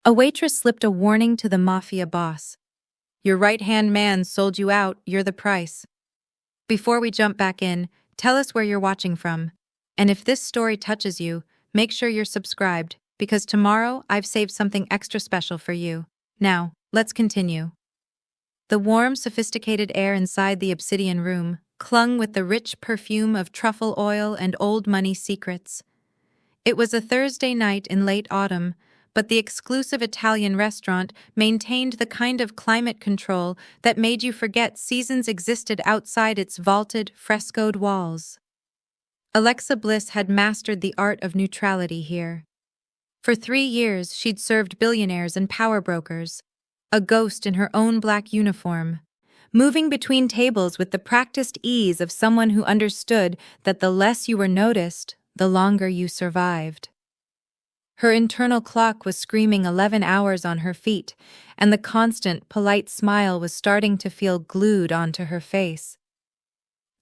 A waitress slipped a warning to the mafia boss. Your right-hand man sold you out, you're the price. Before we jump back in, tell us where you're watching from. And if this story touches you, make sure you're subscribed, because tomorrow I've saved something extra special for you. Now, let's continue. The warm, sophisticated air inside the obsidian room clung with the rich perfume of truffle oil and old money secrets. It was a Thursday night in late autumn, but the exclusive Italian restaurant maintained the kind of climate control that made you forget seasons existed outside its vaulted, frescoed walls. Alexa Bliss had mastered the art of neutrality here. For 3 years, she'd served billionaires and power brokers, a ghost in her own black uniform, moving between tables with the practiced ease of someone who understood that the less you were noticed, the longer you survived. Her internal clock was screaming 11 hours on her feet, and the constant, polite smile was starting to feel glued onto her face.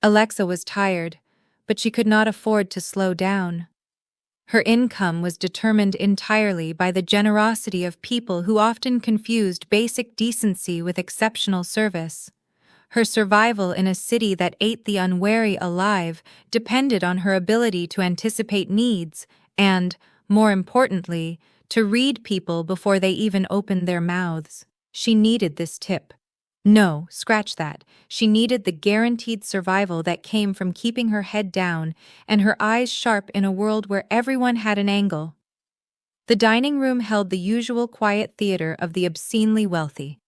Alexa was tired, but she could not afford to slow down. Her income was determined entirely by the generosity of people who often confused basic decency with exceptional service. Her survival in a city that ate the unwary alive depended on her ability to anticipate needs and, more importantly, to read people before they even opened their mouths. She needed this tip. No, scratch that. She needed the guaranteed survival that came from keeping her head down and her eyes sharp in a world where everyone had an angle. The dining room held the usual quiet theater of the obscenely wealthy.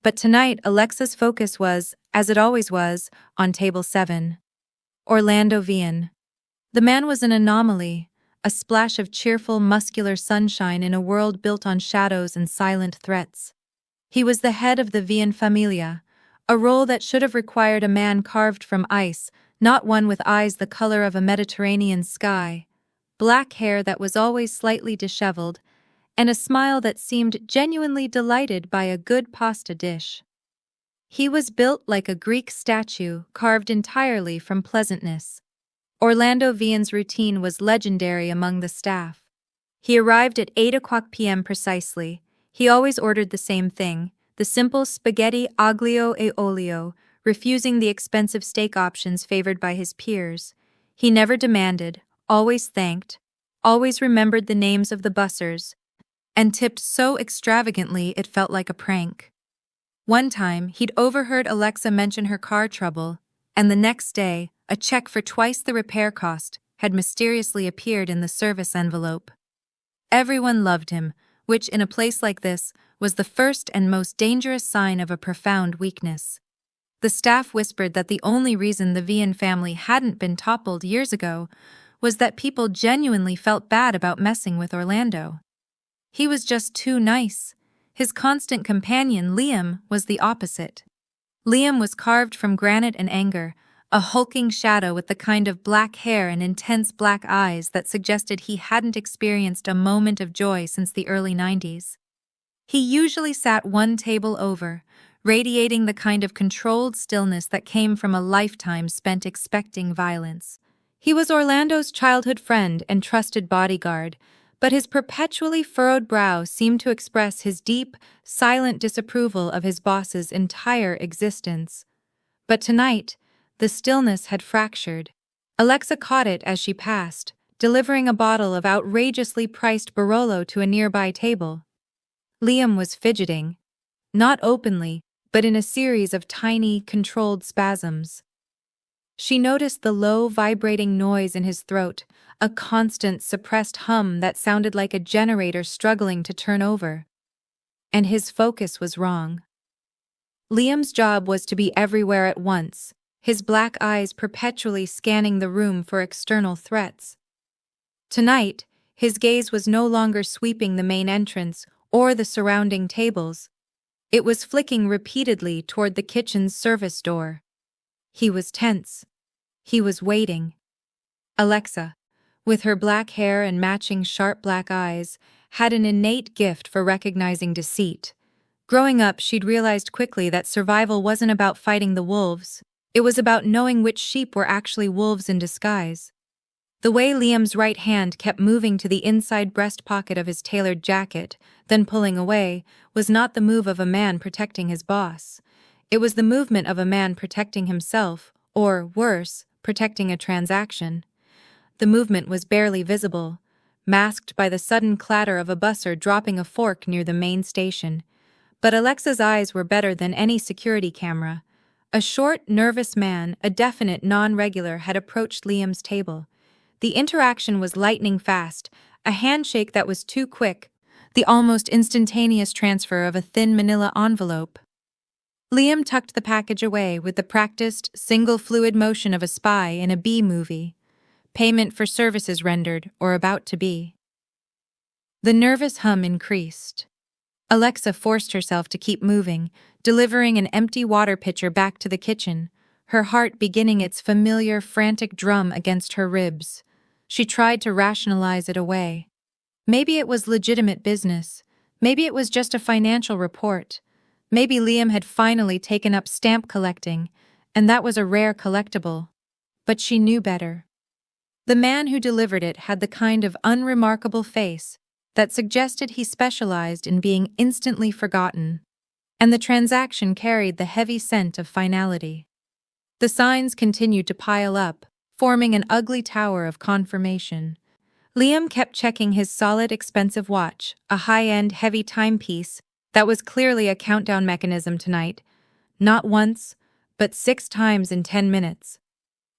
But tonight, Alexa's focus was, as it always was, on table 7. Orlando Vian. The man was an anomaly, a splash of cheerful, muscular sunshine in a world built on shadows and silent threats. He was the head of the Vian Familia, a role that should have required a man carved from ice, not one with eyes the color of a Mediterranean sky, black hair that was always slightly disheveled, and a smile that seemed genuinely delighted by a good pasta dish. He was built like a Greek statue carved entirely from pleasantness. Orlando Vian's routine was legendary among the staff. He arrived at 8 p.m. precisely. He always ordered the same thing, the simple spaghetti aglio e olio, refusing the expensive steak options favored by his peers. He never demanded, always thanked, always remembered the names of the bussers, and tipped so extravagantly it felt like a prank. One time, he'd overheard Alexa mention her car trouble, and the next day, a check for twice the repair cost had mysteriously appeared in the service envelope. Everyone loved him, which in a place like this was the first and most dangerous sign of a profound weakness. The staff whispered that the only reason the Vian family hadn't been toppled years ago was that people genuinely felt bad about messing with Orlando. He was just too nice. His constant companion, Liam, was the opposite. Liam was carved from granite and anger, a hulking shadow with the kind of black hair and intense black eyes that suggested he hadn't experienced a moment of joy since the early 90s. He usually sat one table over, radiating the kind of controlled stillness that came from a lifetime spent expecting violence. He was Orlando's childhood friend and trusted bodyguard, but his perpetually furrowed brow seemed to express his deep, silent disapproval of his boss's entire existence. But tonight, the stillness had fractured. Alexa caught it as she passed, delivering a bottle of outrageously priced Barolo to a nearby table. Liam was fidgeting, not openly, but in a series of tiny, controlled spasms. She noticed the low, vibrating noise in his throat, a constant, suppressed hum that sounded like a generator struggling to turn over. And his focus was wrong. Liam's job was to be everywhere at once, his black eyes perpetually scanning the room for external threats. Tonight, his gaze was no longer sweeping the main entrance or the surrounding tables. It was flicking repeatedly toward the kitchen's service door. He was tense. He was waiting. Alexa, with her black hair and matching sharp black eyes, had an innate gift for recognizing deceit. Growing up, she'd realized quickly that survival wasn't about fighting the wolves. It was about knowing which sheep were actually wolves in disguise. The way Liam's right hand kept moving to the inside breast pocket of his tailored jacket, then pulling away, was not the move of a man protecting his boss. It was the movement of a man protecting himself, or, worse, protecting a transaction. The movement was barely visible, masked by the sudden clatter of a busser dropping a fork near the main station. But Alexa's eyes were better than any security camera. A short, nervous man, a definite non-regular, had approached Liam's table. The interaction was lightning fast, a handshake that was too quick, the almost instantaneous transfer of a thin manila envelope. Liam tucked the package away with the practiced, single-fluid motion of a spy in a B-movie. Payment for services rendered, or about to be. The nervous hum increased. Alexa forced herself to keep moving, delivering an empty water pitcher back to the kitchen, her heart beginning its familiar, frantic drum against her ribs. She tried to rationalize it away. Maybe it was legitimate business. Maybe it was just a financial report. Maybe Liam had finally taken up stamp collecting, and that was a rare collectible. But she knew better. The man who delivered it had the kind of unremarkable face that suggested he specialized in being instantly forgotten, and the transaction carried the heavy scent of finality. The signs continued to pile up, forming an ugly tower of confirmation. Liam kept checking his solid, expensive watch, a high-end, heavy timepiece that was clearly a countdown mechanism tonight, not once, but 6 times in 10 minutes.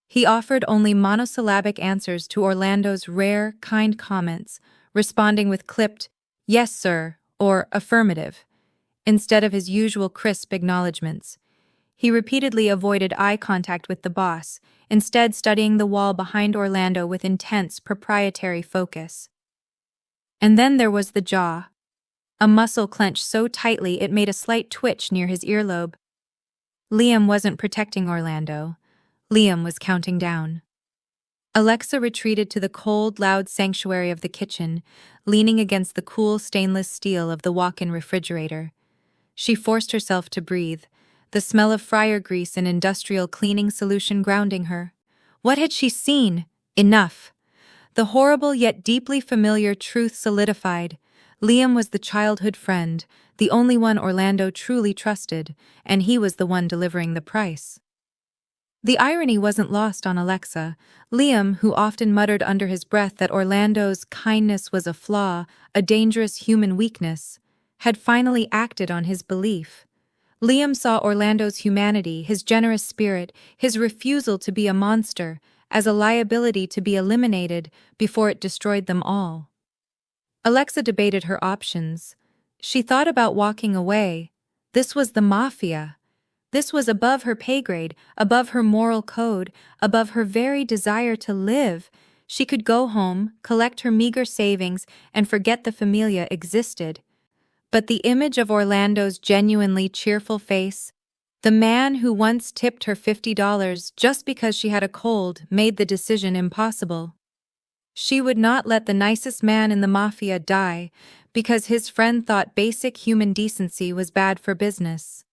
He offered only monosyllabic answers to Orlando's rare, kind comments, responding with clipped, "Yes, sir," or "affirmative," instead of his usual crisp acknowledgments. He repeatedly avoided eye contact with the boss, instead studying the wall behind Orlando with intense, proprietary focus. And then there was the jaw. A muscle clenched so tightly it made a slight twitch near his earlobe. Liam wasn't protecting Orlando. Liam was counting down. Alexa retreated to the cold, loud sanctuary of the kitchen, leaning against the cool stainless steel of the walk-in refrigerator. She forced herself to breathe, the smell of fryer grease and industrial cleaning solution grounding her. What had she seen? Enough. The horrible yet deeply familiar truth solidified. Liam was the childhood friend, the only one Orlando truly trusted, and he was the one delivering the price. The irony wasn't lost on Alexa. Liam, who often muttered under his breath that Orlando's kindness was a flaw, a dangerous human weakness, had finally acted on his belief. Liam saw Orlando's humanity, his generous spirit, his refusal to be a monster, as a liability to be eliminated before it destroyed them all. Alexa debated her options. She thought about walking away. This was the Mafia. This was above her pay grade, above her moral code, above her very desire to live. She could go home, collect her meager savings, and forget the familia existed. But the image of Orlando's genuinely cheerful face, the man who once tipped her $50 just because she had a cold, made the decision impossible. She would not let the nicest man in the Mafia die because his friend thought basic human decency was bad for business.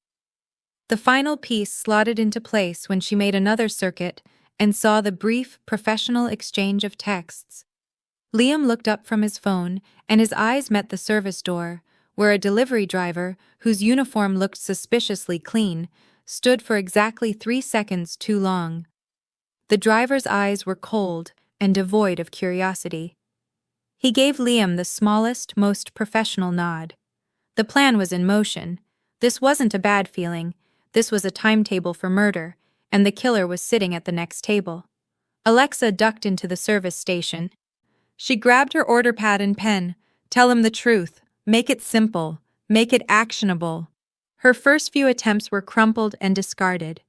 The final piece slotted into place when she made another circuit and saw the brief, professional exchange of texts. Liam looked up from his phone, and his eyes met the service door, where a delivery driver, whose uniform looked suspiciously clean, stood for exactly 3 seconds too long. The driver's eyes were cold and devoid of curiosity. He gave Liam the smallest, most professional nod. The plan was in motion. This wasn't a bad feeling. This was a timetable for murder, and the killer was sitting at the next table. Alexa ducked into the service station. She grabbed her order pad and pen. Tell him the truth. Make it simple. Make it actionable. Her first few attempts were crumpled and discarded.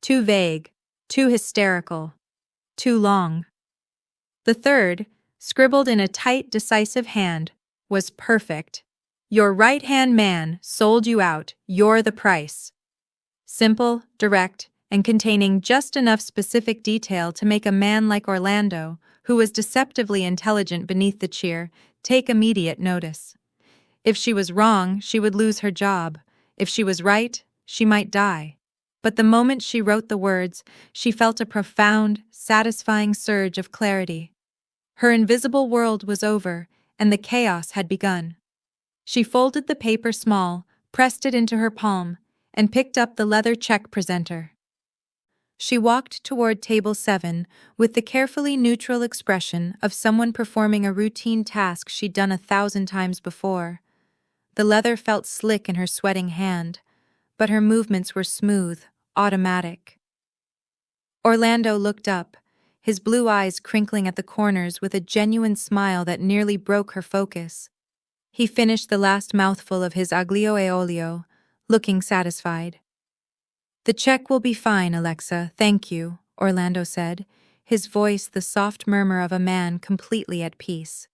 Too vague. Too hysterical. Too long. The third, scribbled in a tight, decisive hand, was perfect. Your right-hand man sold you out. You're the price. Simple, direct, and containing just enough specific detail to make a man like Orlando, who was deceptively intelligent beneath the cheer, take immediate notice. If she was wrong, she would lose her job. If she was right, she might die. But the moment she wrote the words, she felt a profound, satisfying surge of clarity. Her invisible world was over, and the chaos had begun. She folded the paper small, pressed it into her palm, and picked up the leather check presenter. She walked toward table 7 with the carefully neutral expression of someone performing a routine task she'd done 1,000 times before. The leather felt slick in her sweating hand, but her movements were smooth, automatic. Orlando looked up, his blue eyes crinkling at the corners with a genuine smile that nearly broke her focus. He finished the last mouthful of his aglio e olio, looking satisfied. "The check will be fine, Alexa, thank you," Orlando said, his voice the soft murmur of a man completely at peace.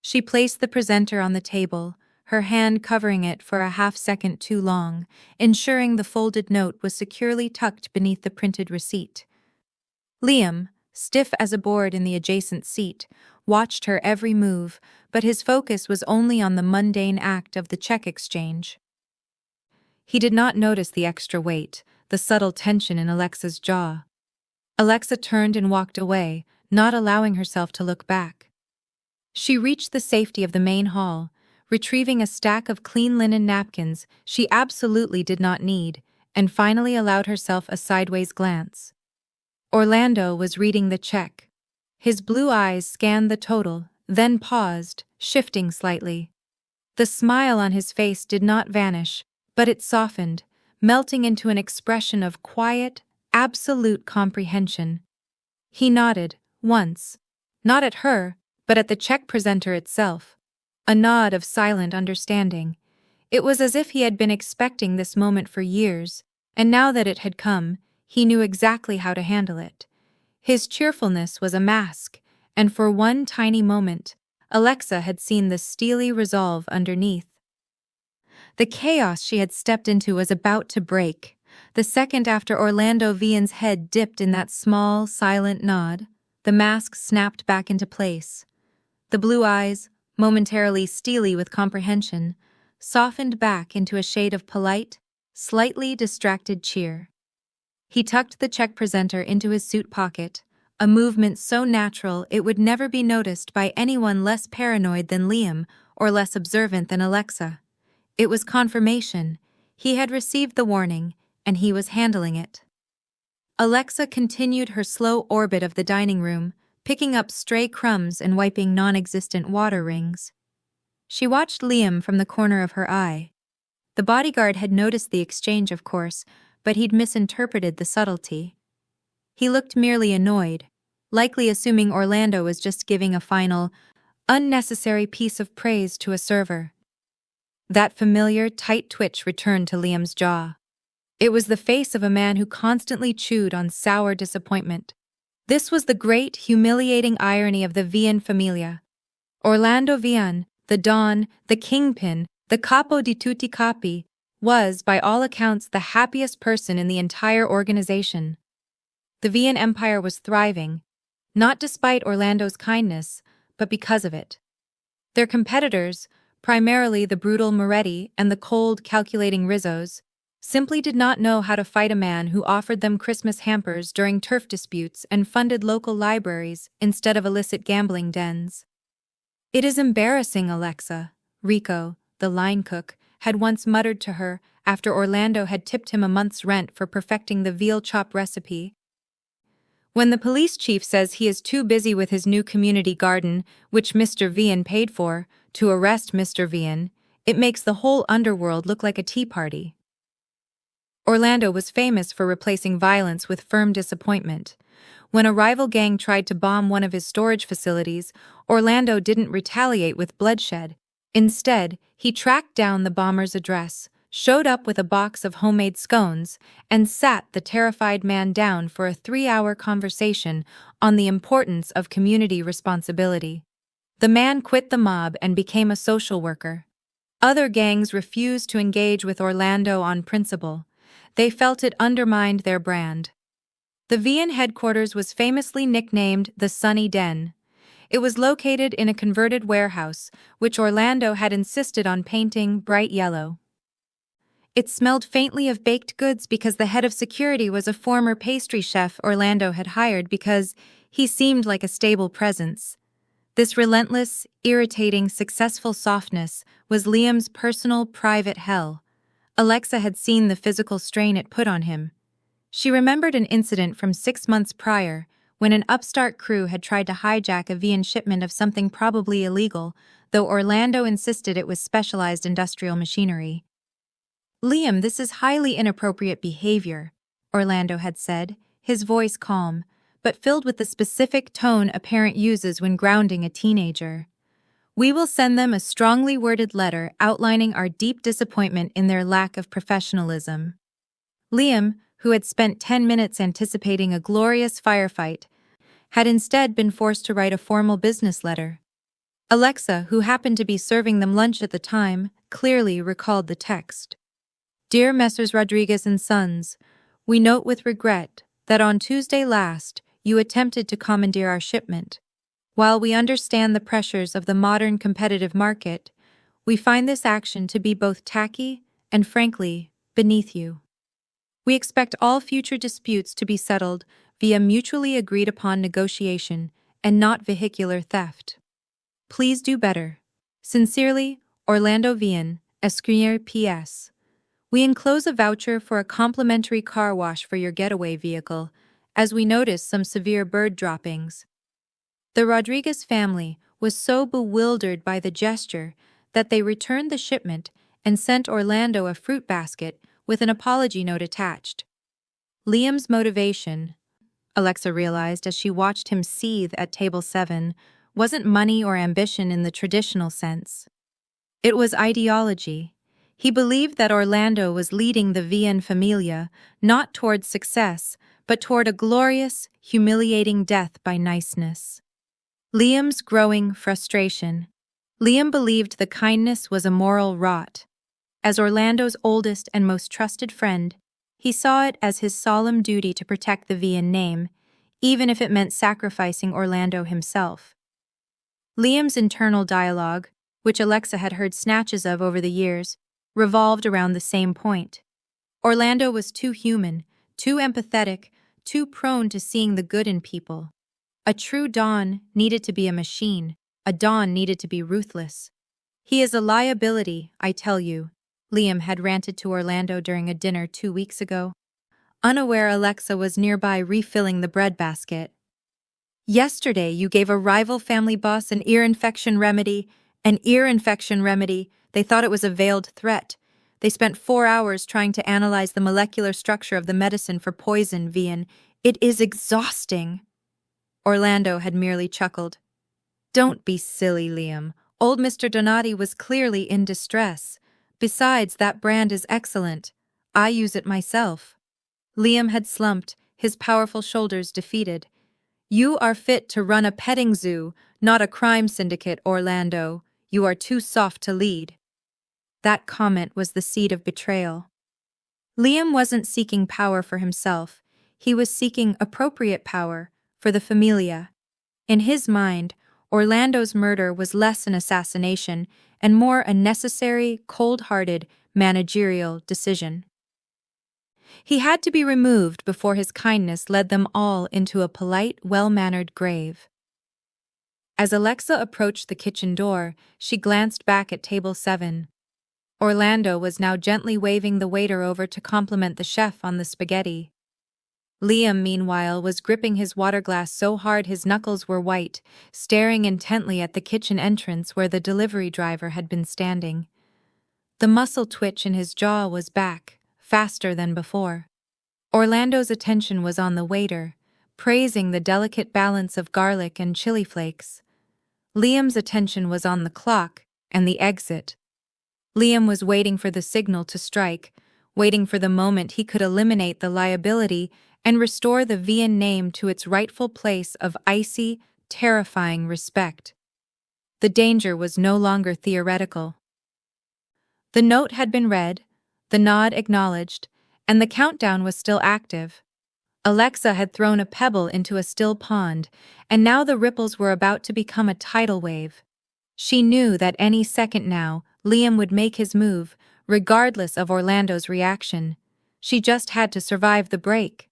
She placed the presenter on the table, her hand covering it for a half-second too long, ensuring the folded note was securely tucked beneath the printed receipt. Liam, stiff as a board in the adjacent seat, watched her every move, but his focus was only on the mundane act of the check exchange. He did not notice the extra weight, the subtle tension in Alexa's jaw. Alexa turned and walked away, not allowing herself to look back. She reached the safety of the main hall, retrieving a stack of clean linen napkins she absolutely did not need, and finally allowed herself a sideways glance. Orlando was reading the check. His blue eyes scanned the total, then paused, shifting slightly. The smile on his face did not vanish, but it softened, melting into an expression of quiet, absolute comprehension. He nodded, once. Not at her, but at the check presenter itself. A nod of silent understanding. It was as if he had been expecting this moment for years, and now that it had come, he knew exactly how to handle it. His cheerfulness was a mask, and for one tiny moment, Alexa had seen the steely resolve underneath. The chaos she had stepped into was about to break. The second after Orlando Vian's head dipped in that small, silent nod, the mask snapped back into place. The blue eyes, momentarily steely with comprehension, softened back into a shade of polite, slightly distracted cheer. He tucked the check presenter into his suit pocket, a movement so natural it would never be noticed by anyone less paranoid than Liam or less observant than Alexa. It was confirmation. He had received the warning, and he was handling it. Alexa continued her slow orbit of the dining room, picking up stray crumbs and wiping non-existent water rings. She watched Liam from the corner of her eye. The bodyguard had noticed the exchange, of course, but he'd misinterpreted the subtlety. He looked merely annoyed, likely assuming Orlando was just giving a final, unnecessary piece of praise to a server. That familiar, tight twitch returned to Liam's jaw. It was the face of a man who constantly chewed on sour disappointment. This was the great, humiliating irony of the Vian familia. Orlando Vian, the Don, the Kingpin, the Capo di tutti capi, was, by all accounts, the happiest person in the entire organization. The Vian Empire was thriving, not despite Orlando's kindness, but because of it. Their competitors, primarily the brutal Moretti and the cold, calculating Rizzos, simply did not know how to fight a man who offered them Christmas hampers during turf disputes and funded local libraries instead of illicit gambling dens. "It is embarrassing, Alexa," Rico, the line cook, had once muttered to her after Orlando had tipped him a month's rent for perfecting the veal chop recipe. "When the police chief says he is too busy with his new community garden, which Mr. Vian paid for, to arrest Mr. Vian, it makes the whole underworld look like a tea party." Orlando was famous for replacing violence with firm disappointment. When a rival gang tried to bomb one of his storage facilities, Orlando didn't retaliate with bloodshed. Instead, he tracked down the bomber's address, showed up with a box of homemade scones, and sat the terrified man down for a 3-hour conversation on the importance of community responsibility. The man quit the mob and became a social worker. Other gangs refused to engage with Orlando on principle. They felt it undermined their brand. The Vian headquarters was famously nicknamed the Sunny Den. It was located in a converted warehouse, which Orlando had insisted on painting bright yellow. It smelled faintly of baked goods because the head of security was a former pastry chef Orlando had hired because he seemed like a stable presence. This relentless, irritating, successful softness was Liam's personal, private hell. Alexa had seen the physical strain it put on him. She remembered an incident from 6 months prior, when an upstart crew had tried to hijack a VN shipment of something probably illegal, though Orlando insisted it was specialized industrial machinery. "Liam, this is highly inappropriate behavior," Orlando had said, his voice calm, but filled with the specific tone a parent uses when grounding a teenager. "We will send them a strongly worded letter outlining our deep disappointment in their lack of professionalism." Liam, who had spent 10 minutes anticipating a glorious firefight, had instead been forced to write a formal business letter. Alexa, who happened to be serving them lunch at the time, clearly recalled the text. "Dear Messrs. Rodriguez and Sons, we note with regret that on Tuesday last you attempted to commandeer our shipment. While we understand the pressures of the modern competitive market, we find this action to be both tacky and, frankly, beneath you. We expect all future disputes to be settled via mutually agreed upon negotiation and not vehicular theft. Please do better. Sincerely, Orlando Vian, Esquire P.S. We enclose a voucher for a complimentary car wash for your getaway vehicle, as we notice some severe bird droppings." The Rodriguez family was so bewildered by the gesture that they returned the shipment and sent Orlando a fruit basket with an apology note attached. Liam's motivation, Alexa realized as she watched him seethe at table 7, wasn't money or ambition in the traditional sense. It was ideology. He believed that Orlando was leading the VN Familia not toward success, but toward a glorious, humiliating death by niceness. Liam's growing frustration. Liam believed the kindness was a moral rot. As Orlando's oldest and most trusted friend, he saw it as his solemn duty to protect the VN name, even if it meant sacrificing Orlando himself. Liam's internal dialogue, which Alexa had heard snatches of over the years, revolved around the same point. Orlando was too human, too empathetic, too prone to seeing the good in people. A true Don needed to be a machine. A Don needed to be ruthless. "He is a liability, I tell you," Liam had ranted to Orlando during a dinner 2 weeks ago. Unaware Alexa was nearby refilling the breadbasket. "Yesterday you gave a rival family boss an ear infection remedy. An ear infection remedy. They thought it was a veiled threat. They spent 4 hours trying to analyze the molecular structure of the medicine for poison, Vian. It is exhausting." Orlando had merely chuckled. "Don't be silly, Liam. Old Mr. Donati was clearly in distress. Besides, that brand is excellent. I use it myself." Liam had slumped, his powerful shoulders defeated. "You are fit to run a petting zoo, not a crime syndicate, Orlando. You are too soft to lead." That comment was the seed of betrayal. Liam wasn't seeking power for himself. He was seeking appropriate power for the Familia. In his mind, Orlando's murder was less an assassination and more a necessary, cold-hearted, managerial decision. He had to be removed before his kindness led them all into a polite, well-mannered grave. As Alexa approached the kitchen door, she glanced back at table 7. Orlando was now gently waving the waiter over to compliment the chef on the spaghetti. Liam, meanwhile, was gripping his water glass so hard his knuckles were white, staring intently at the kitchen entrance where the delivery driver had been standing. The muscle twitch in his jaw was back, faster than before. Orlando's attention was on the waiter, praising the delicate balance of garlic and chili flakes. Liam's attention was on the clock and the exit. Liam was waiting for the signal to strike, waiting for the moment he could eliminate the liability and restore the VN name to its rightful place of icy, terrifying respect. The danger was no longer theoretical. The note had been read, the nod acknowledged, and the countdown was still active. Alexa had thrown a pebble into a still pond, and now the ripples were about to become a tidal wave. She knew that any second now, Liam would make his move, regardless of Orlando's reaction. She just had to survive the break.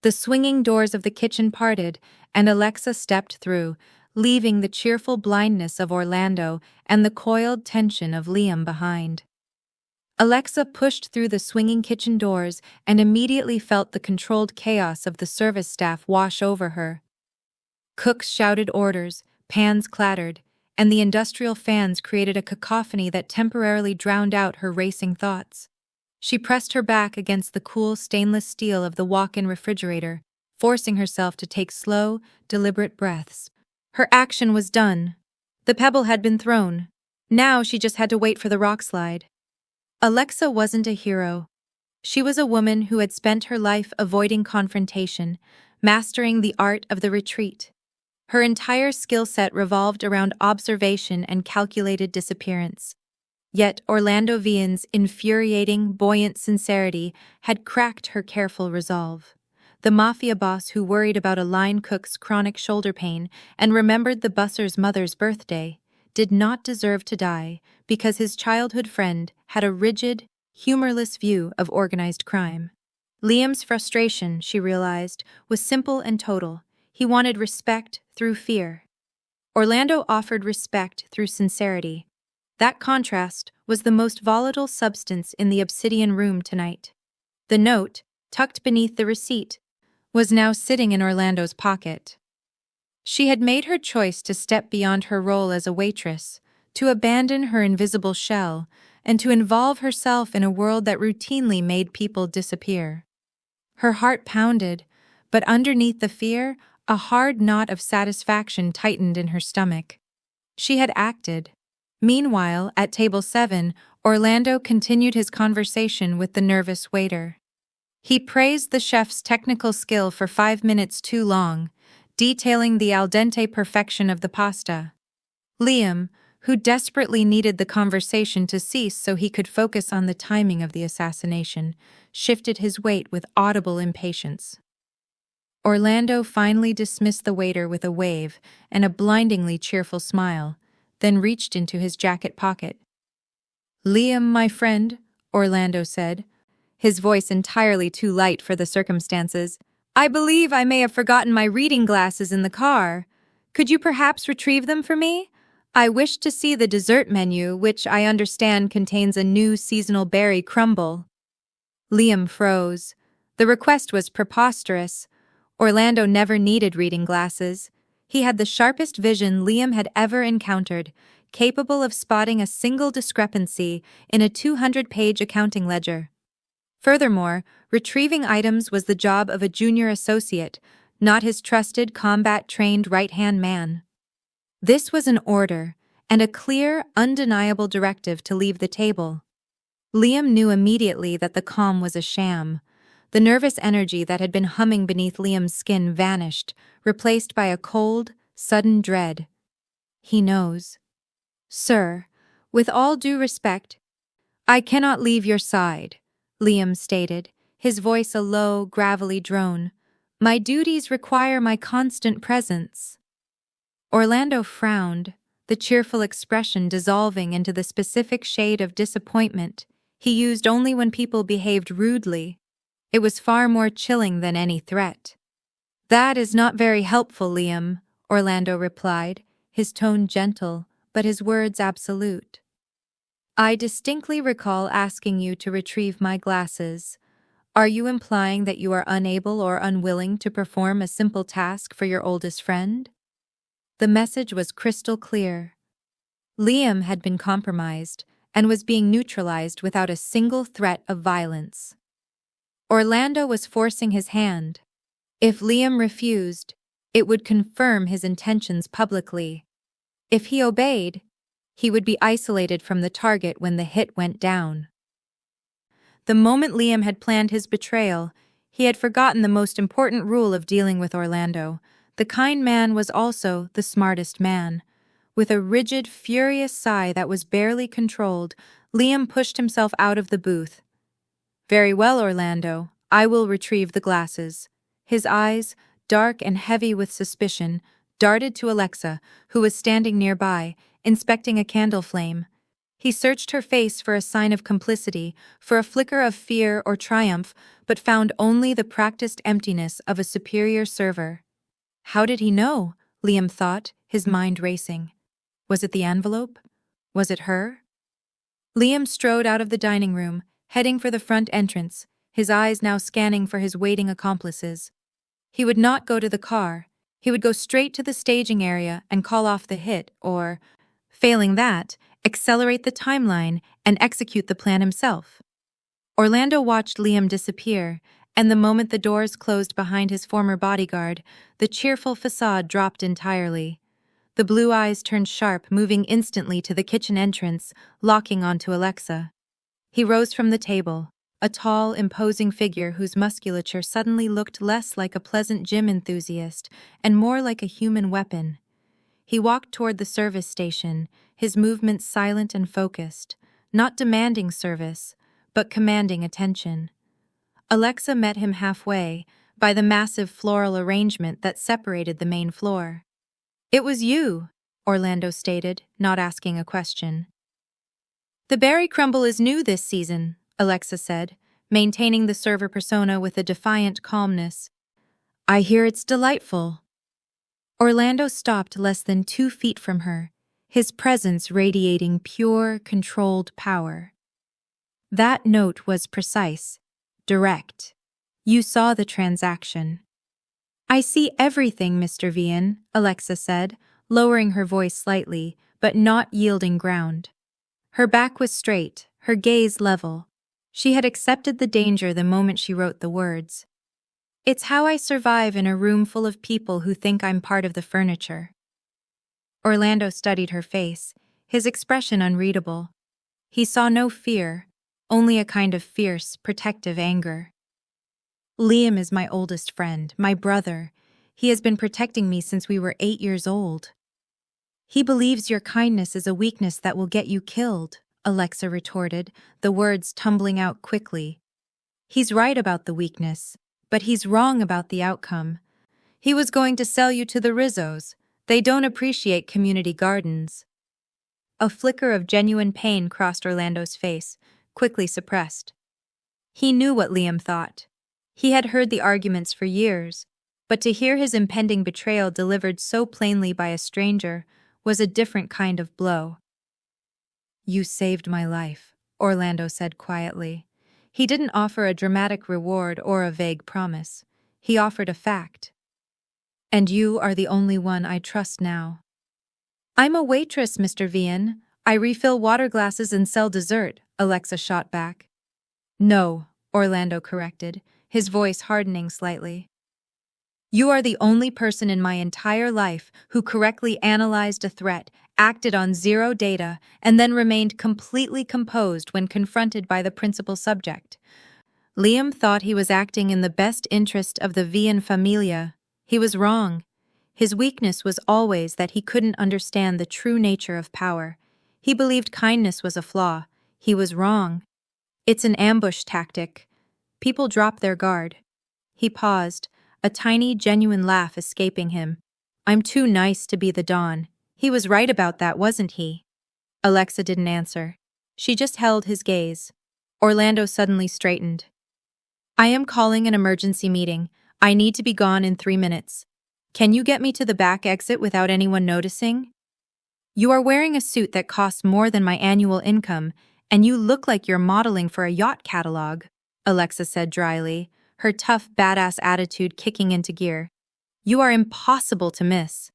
The swinging doors of the kitchen parted, and Alexa stepped through, leaving the cheerful blindness of Orlando and the coiled tension of Liam behind. Alexa pushed through the swinging kitchen doors and immediately felt the controlled chaos of the service staff wash over her. Cooks shouted orders, pans clattered, and the industrial fans created a cacophony that temporarily drowned out her racing thoughts. She pressed her back against the cool stainless steel of the walk-in refrigerator, forcing herself to take slow, deliberate breaths. Her action was done. The pebble had been thrown. Now she just had to wait for the rock slide. Alexa wasn't a hero. She was a woman who had spent her life avoiding confrontation, mastering the art of the retreat. Her entire skill set revolved around observation and calculated disappearance. Yet Orlando Vian's infuriating, buoyant sincerity had cracked her careful resolve. The mafia boss who worried about a line cook's chronic shoulder pain and remembered the busser's mother's birthday did not deserve to die because his childhood friend had a rigid, humorless view of organized crime. Liam's frustration, she realized, was simple and total. He wanted respect through fear. Orlando offered respect through sincerity. That contrast was the most volatile substance in the obsidian room tonight. The note, tucked beneath the receipt, was now sitting in Orlando's pocket. She had made her choice to step beyond her role as a waitress, to abandon her invisible shell, and to involve herself in a world that routinely made people disappear. Her heart pounded, but underneath the fear, a hard knot of satisfaction tightened in her stomach. She had acted. Meanwhile, at table 7, Orlando continued his conversation with the nervous waiter. He praised the chef's technical skill for 5 minutes too long, detailing the al dente perfection of the pasta. Liam, who desperately needed the conversation to cease so he could focus on the timing of the assassination, shifted his weight with audible impatience. Orlando finally dismissed the waiter with a wave and a blindingly cheerful smile, then reached into his jacket pocket. "Liam, my friend," Orlando said, his voice entirely too light for the circumstances, "I believe I may have forgotten my reading glasses in the car. Could you perhaps retrieve them for me? I wish to see the dessert menu, which I understand contains a new seasonal berry crumble." Liam froze. The request was preposterous. Orlando never needed reading glasses. He had the sharpest vision Liam had ever encountered, capable of spotting a single discrepancy in a 200-page accounting ledger. Furthermore, retrieving items was the job of a junior associate, not his trusted, combat-trained right-hand man. This was an order, and a clear, undeniable directive to leave the table. Liam knew immediately that the calm was a sham. The nervous energy that had been humming beneath Liam's skin vanished, replaced by a cold, sudden dread. "He knows." "Sir, with all due respect, I cannot leave your side," Liam stated, his voice a low, gravelly drone. "My duties require my constant presence." Orlando frowned, the cheerful expression dissolving into the specific shade of disappointment he used only when people behaved rudely. It was far more chilling than any threat. "That is not very helpful, Liam," Orlando replied, his tone gentle, but his words absolute. "I distinctly recall asking you to retrieve my glasses. Are you implying that you are unable or unwilling to perform a simple task for your oldest friend?" The message was crystal clear. Liam had been compromised and was being neutralized without a single threat of violence. Orlando was forcing his hand. If Liam refused, it would confirm his intentions publicly. If he obeyed, he would be isolated from the target when the hit went down. The moment Liam had planned his betrayal, he had forgotten the most important rule of dealing with Orlando. The kind man was also the smartest man. With a rigid, furious sigh that was barely controlled, Liam pushed himself out of the booth. "Very well, Orlando, I will retrieve the glasses." His eyes, dark and heavy with suspicion, darted to Alexa, who was standing nearby, inspecting a candle flame. He searched her face for a sign of complicity, for a flicker of fear or triumph, but found only the practiced emptiness of a superior server. How did he know? Liam thought, his mind racing. Was it the envelope? Was it her? Liam strode out of the dining room, heading for the front entrance, his eyes now scanning for his waiting accomplices. He would not go to the car. He would go straight to the staging area and call off the hit, or, failing that, accelerate the timeline and execute the plan himself. Orlando watched Liam disappear, and the moment the doors closed behind his former bodyguard, the cheerful facade dropped entirely. The blue eyes turned sharp, moving instantly to the kitchen entrance, locking onto Alexa. He rose from the table, a tall, imposing figure whose musculature suddenly looked less like a pleasant gym enthusiast and more like a human weapon. He walked toward the service station, his movements silent and focused, not demanding service, but commanding attention. Alexa met him halfway, by the massive floral arrangement that separated the main floor. "It was you," Orlando stated, not asking a question. "The berry crumble is new this season," Alexa said, maintaining the server persona with a defiant calmness. "I hear it's delightful." Orlando stopped less than 2 feet from her, his presence radiating pure, controlled power. That note was precise, direct. "You saw the transaction." "I see everything, Mr. Vian," Alexa said, lowering her voice slightly, but not yielding ground. Her back was straight, her gaze level. She had accepted the danger the moment she wrote the words. "It's how I survive in a room full of people who think I'm part of the furniture." Orlando studied her face, his expression unreadable. He saw no fear, only a kind of fierce, protective anger. "Liam is my oldest friend, my brother. He has been protecting me since we were 8 years old." "He believes your kindness is a weakness that will get you killed," Alexa retorted, the words tumbling out quickly. "He's right about the weakness, but he's wrong about the outcome. He was going to sell you to the Rizzos. They don't appreciate community gardens." A flicker of genuine pain crossed Orlando's face, quickly suppressed. He knew what Liam thought. He had heard the arguments for years, but to hear his impending betrayal delivered so plainly by a stranger was a different kind of blow. "You saved my life," Orlando said quietly. He didn't offer a dramatic reward or a vague promise. He offered a fact. "And you are the only one I trust now." "I'm a waitress, Mr. Vian. I refill water glasses and sell dessert," Alexa shot back. "No," Orlando corrected, his voice hardening slightly. "You are the only person in my entire life who correctly analyzed a threat, acted on zero data, and then remained completely composed when confronted by the principal subject." Liam thought he was acting in the best interest of the Vian familia. He was wrong. His weakness was always that he couldn't understand the true nature of power. He believed kindness was a flaw. He was wrong. It's an ambush tactic. People drop their guard. He paused, a tiny, genuine laugh escaping him. "I'm too nice to be the Don. He was right about that, wasn't he?" Alexa didn't answer. She just held his gaze. Orlando suddenly straightened. "I am calling an emergency meeting. I need to be gone in 3 minutes. Can you get me to the back exit without anyone noticing?" "You are wearing a suit that costs more than my annual income, and you look like you're modeling for a yacht catalog," Alexa said dryly, her tough, badass attitude kicking into gear. "You are impossible to miss."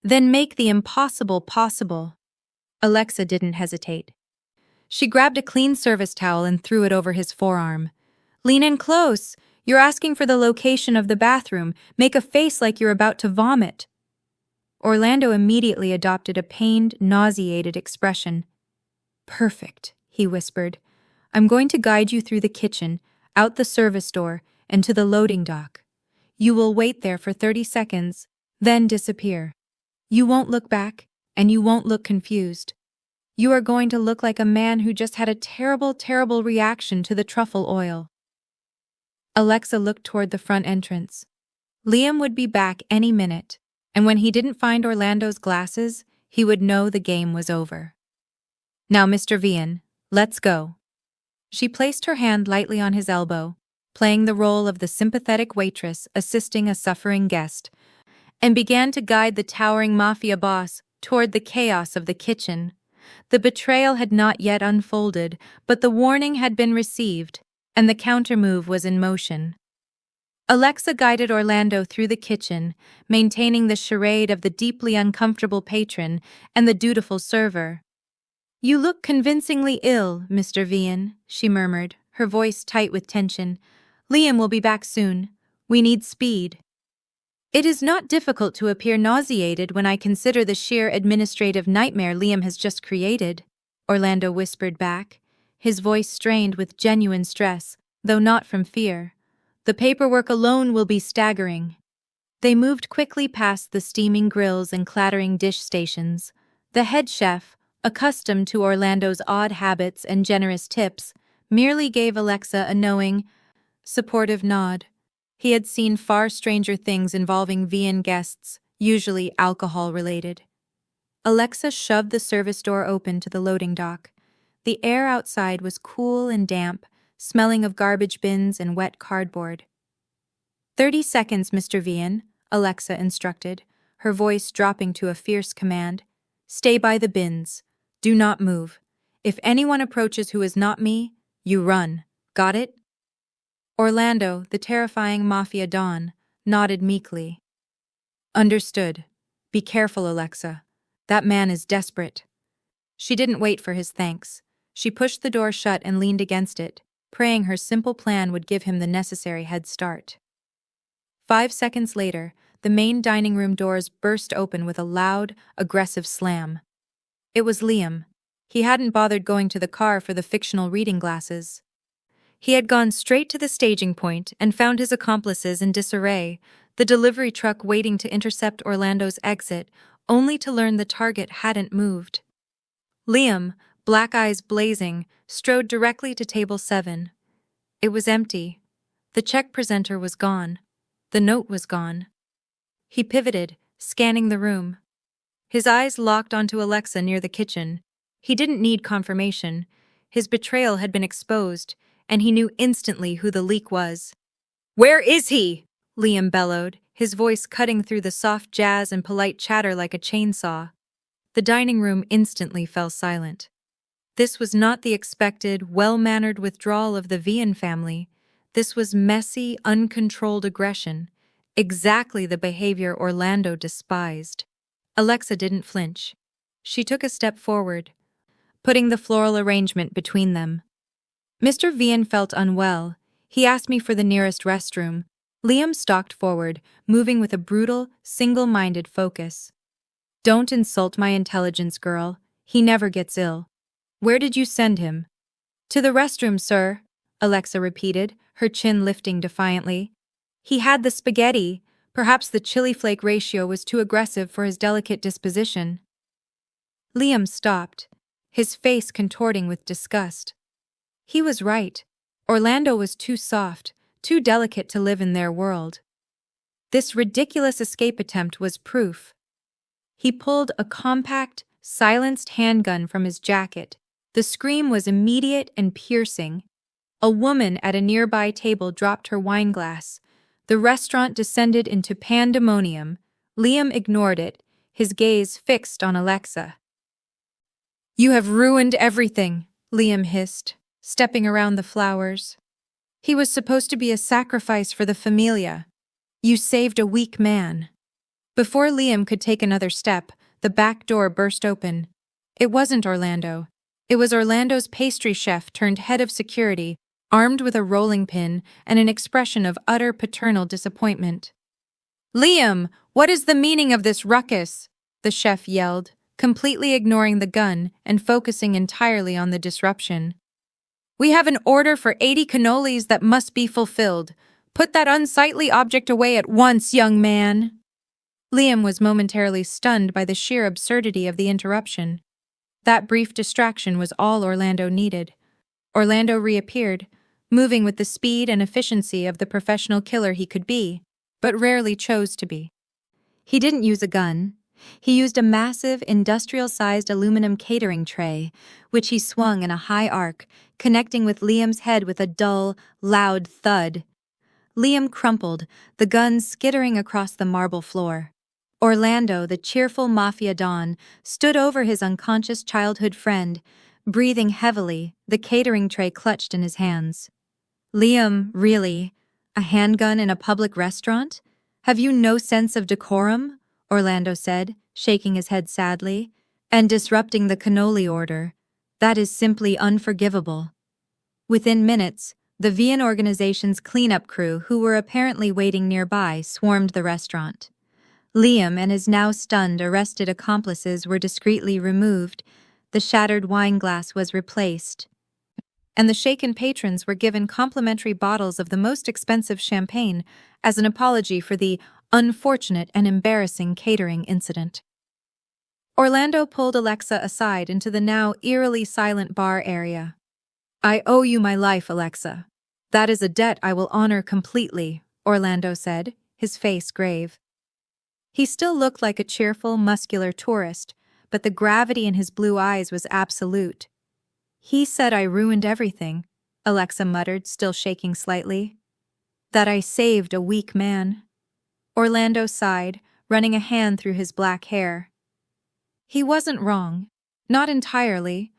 "Then make the impossible possible." Alexa didn't hesitate. She grabbed a clean service towel and threw it over his forearm. "Lean in close. You're asking for the location of the bathroom. Make a face like you're about to vomit." Orlando immediately adopted a pained, nauseated expression. "Perfect," he whispered. "I'm going to guide you through the kitchen, out the service door, and to the loading dock. You will wait there for 30 seconds, then disappear. You won't look back, and you won't look confused. You are going to look like a man who just had a terrible, terrible reaction to the truffle oil." Alexa looked toward the front entrance. Liam would be back any minute, and when he didn't find Orlando's glasses, he would know the game was over. "Now, Mr. Vian, let's go." She placed her hand lightly on his elbow, playing the role of the sympathetic waitress assisting a suffering guest, and began to guide the towering mafia boss toward the chaos of the kitchen. The betrayal had not yet unfolded, but the warning had been received, and the countermove was in motion. Alexa guided Orlando through the kitchen, maintaining the charade of the deeply uncomfortable patron and the dutiful server. "You look convincingly ill, Mr. Vian," she murmured, her voice tight with tension. "Liam will be back soon. We need speed." "It is not difficult to appear nauseated when I consider the sheer administrative nightmare Liam has just created," Orlando whispered back, his voice strained with genuine stress, though not from fear. "The paperwork alone will be staggering." They moved quickly past the steaming grills and clattering dish stations. The head chef, accustomed to Orlando's odd habits and generous tips, merely gave Alexa a knowing, supportive nod. He had seen far stranger things involving Vian guests, usually alcohol-related. Alexa shoved the service door open to the loading dock. The air outside was cool and damp, smelling of garbage bins and wet cardboard. 30 seconds, Mr. Vian," Alexa instructed, her voice dropping to a fierce command. "Stay by the bins. Do not move. If anyone approaches who is not me, you run. Got it?" Orlando, the terrifying mafia don, nodded meekly. "Understood. Be careful, Alexa. That man is desperate." She didn't wait for his thanks. She pushed the door shut and leaned against it, praying her simple plan would give him the necessary head start. 5 seconds later, the main dining room doors burst open with a loud, aggressive slam. It was Liam. He hadn't bothered going to the car for the fictional reading glasses. He had gone straight to the staging point and found his accomplices in disarray, the delivery truck waiting to intercept Orlando's exit, only to learn the target hadn't moved. Liam, black eyes blazing, strode directly to table 7. It was empty. The check presenter was gone. The note was gone. He pivoted, scanning the room. His eyes locked onto Alexa near the kitchen. He didn't need confirmation. His betrayal had been exposed, and he knew instantly who the leak was. "Where is he?" Liam bellowed, his voice cutting through the soft jazz and polite chatter like a chainsaw. The dining room instantly fell silent. This was not the expected, well-mannered withdrawal of the Vian family. This was messy, uncontrolled aggression, exactly the behavior Orlando despised. Alexa didn't flinch. She took a step forward, putting the floral arrangement between them. "Mr. Vian felt unwell. He asked me for the nearest restroom." Liam stalked forward, moving with a brutal, single-minded focus. "Don't insult my intelligence, girl. He never gets ill." "Where did you send him?" "To the restroom, sir," Alexa repeated, her chin lifting defiantly. "He had the spaghetti. Perhaps the chili flake ratio was too aggressive for his delicate disposition." Liam stopped, his face contorting with disgust. He was right. Orlando was too soft, too delicate to live in their world. This ridiculous escape attempt was proof. He pulled a compact, silenced handgun from his jacket. The scream was immediate and piercing. A woman at a nearby table dropped her wineglass. The restaurant descended into pandemonium. Liam ignored it, his gaze fixed on Alexa. "You have ruined everything," Liam hissed, stepping around the flowers. "He was supposed to be a sacrifice for the familia. You saved a weak man." Before Liam could take another step, the back door burst open. It wasn't Orlando. It was Orlando's pastry chef turned head of security, armed with a rolling pin and an expression of utter paternal disappointment. "Liam, what is the meaning of this ruckus?" the chef yelled, completely ignoring the gun and focusing entirely on the disruption. "We have an order for 80 cannolis that must be fulfilled. Put that unsightly object away at once, young man." Liam was momentarily stunned by the sheer absurdity of the interruption. That brief distraction was all Orlando needed. Orlando reappeared, moving with the speed and efficiency of the professional killer he could be, but rarely chose to be. He didn't use a gun. He used a massive, industrial-sized aluminum catering tray, which he swung in a high arc, connecting with Liam's head with a dull, loud thud. Liam crumpled, the gun skittering across the marble floor. Orlando, the cheerful mafia don, stood over his unconscious childhood friend, breathing heavily, the catering tray clutched in his hands. Liam, really? A handgun in a public restaurant? Have you no sense of decorum? Orlando said, shaking his head sadly. And disrupting the cannoli order. That is simply unforgivable. Within minutes, the Vian organization's cleanup crew, who were apparently waiting nearby, swarmed the restaurant. Liam and his now stunned, arrested accomplices were discreetly removed, the shattered wine glass was replaced, and the shaken patrons were given complimentary bottles of the most expensive champagne as an apology for the unfortunate and embarrassing catering incident. Orlando pulled Alexa aside into the now eerily silent bar area. "I owe you my life, Alexa. That is a debt I will honor completely," Orlando said, his face grave. He still looked like a cheerful, muscular tourist, but the gravity in his blue eyes was absolute. "He said I ruined everything," Alexa muttered, still shaking slightly. "That I saved a weak man." Orlando sighed, running a hand through his black hair. "He wasn't wrong. Not entirely.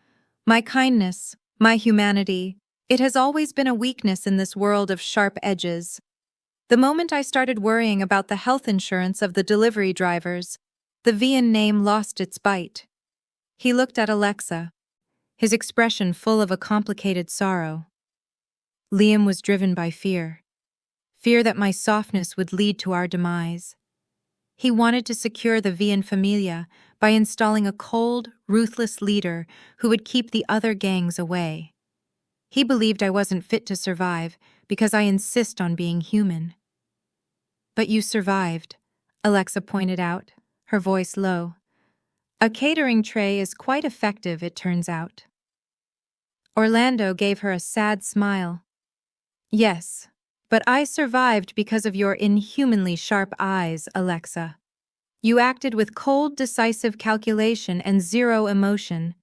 My kindness, my humanity, it has always been a weakness in this world of sharp edges. The moment I started worrying about the health insurance of the delivery drivers, the Vian name lost its bite." He looked at Alexa, his expression full of a complicated sorrow. "Liam was driven by fear. Fear that my softness would lead to our demise. He wanted to secure the Vian Familia by installing a cold, ruthless leader who would keep the other gangs away. He believed I wasn't fit to survive because I insist on being human." "But you survived," Alexa pointed out, her voice low. "A catering tray is quite effective, it turns out." Orlando gave her a sad smile. "Yes, but I survived because of your inhumanly sharp eyes, Alexa. You acted with cold, decisive calculation and zero emotion.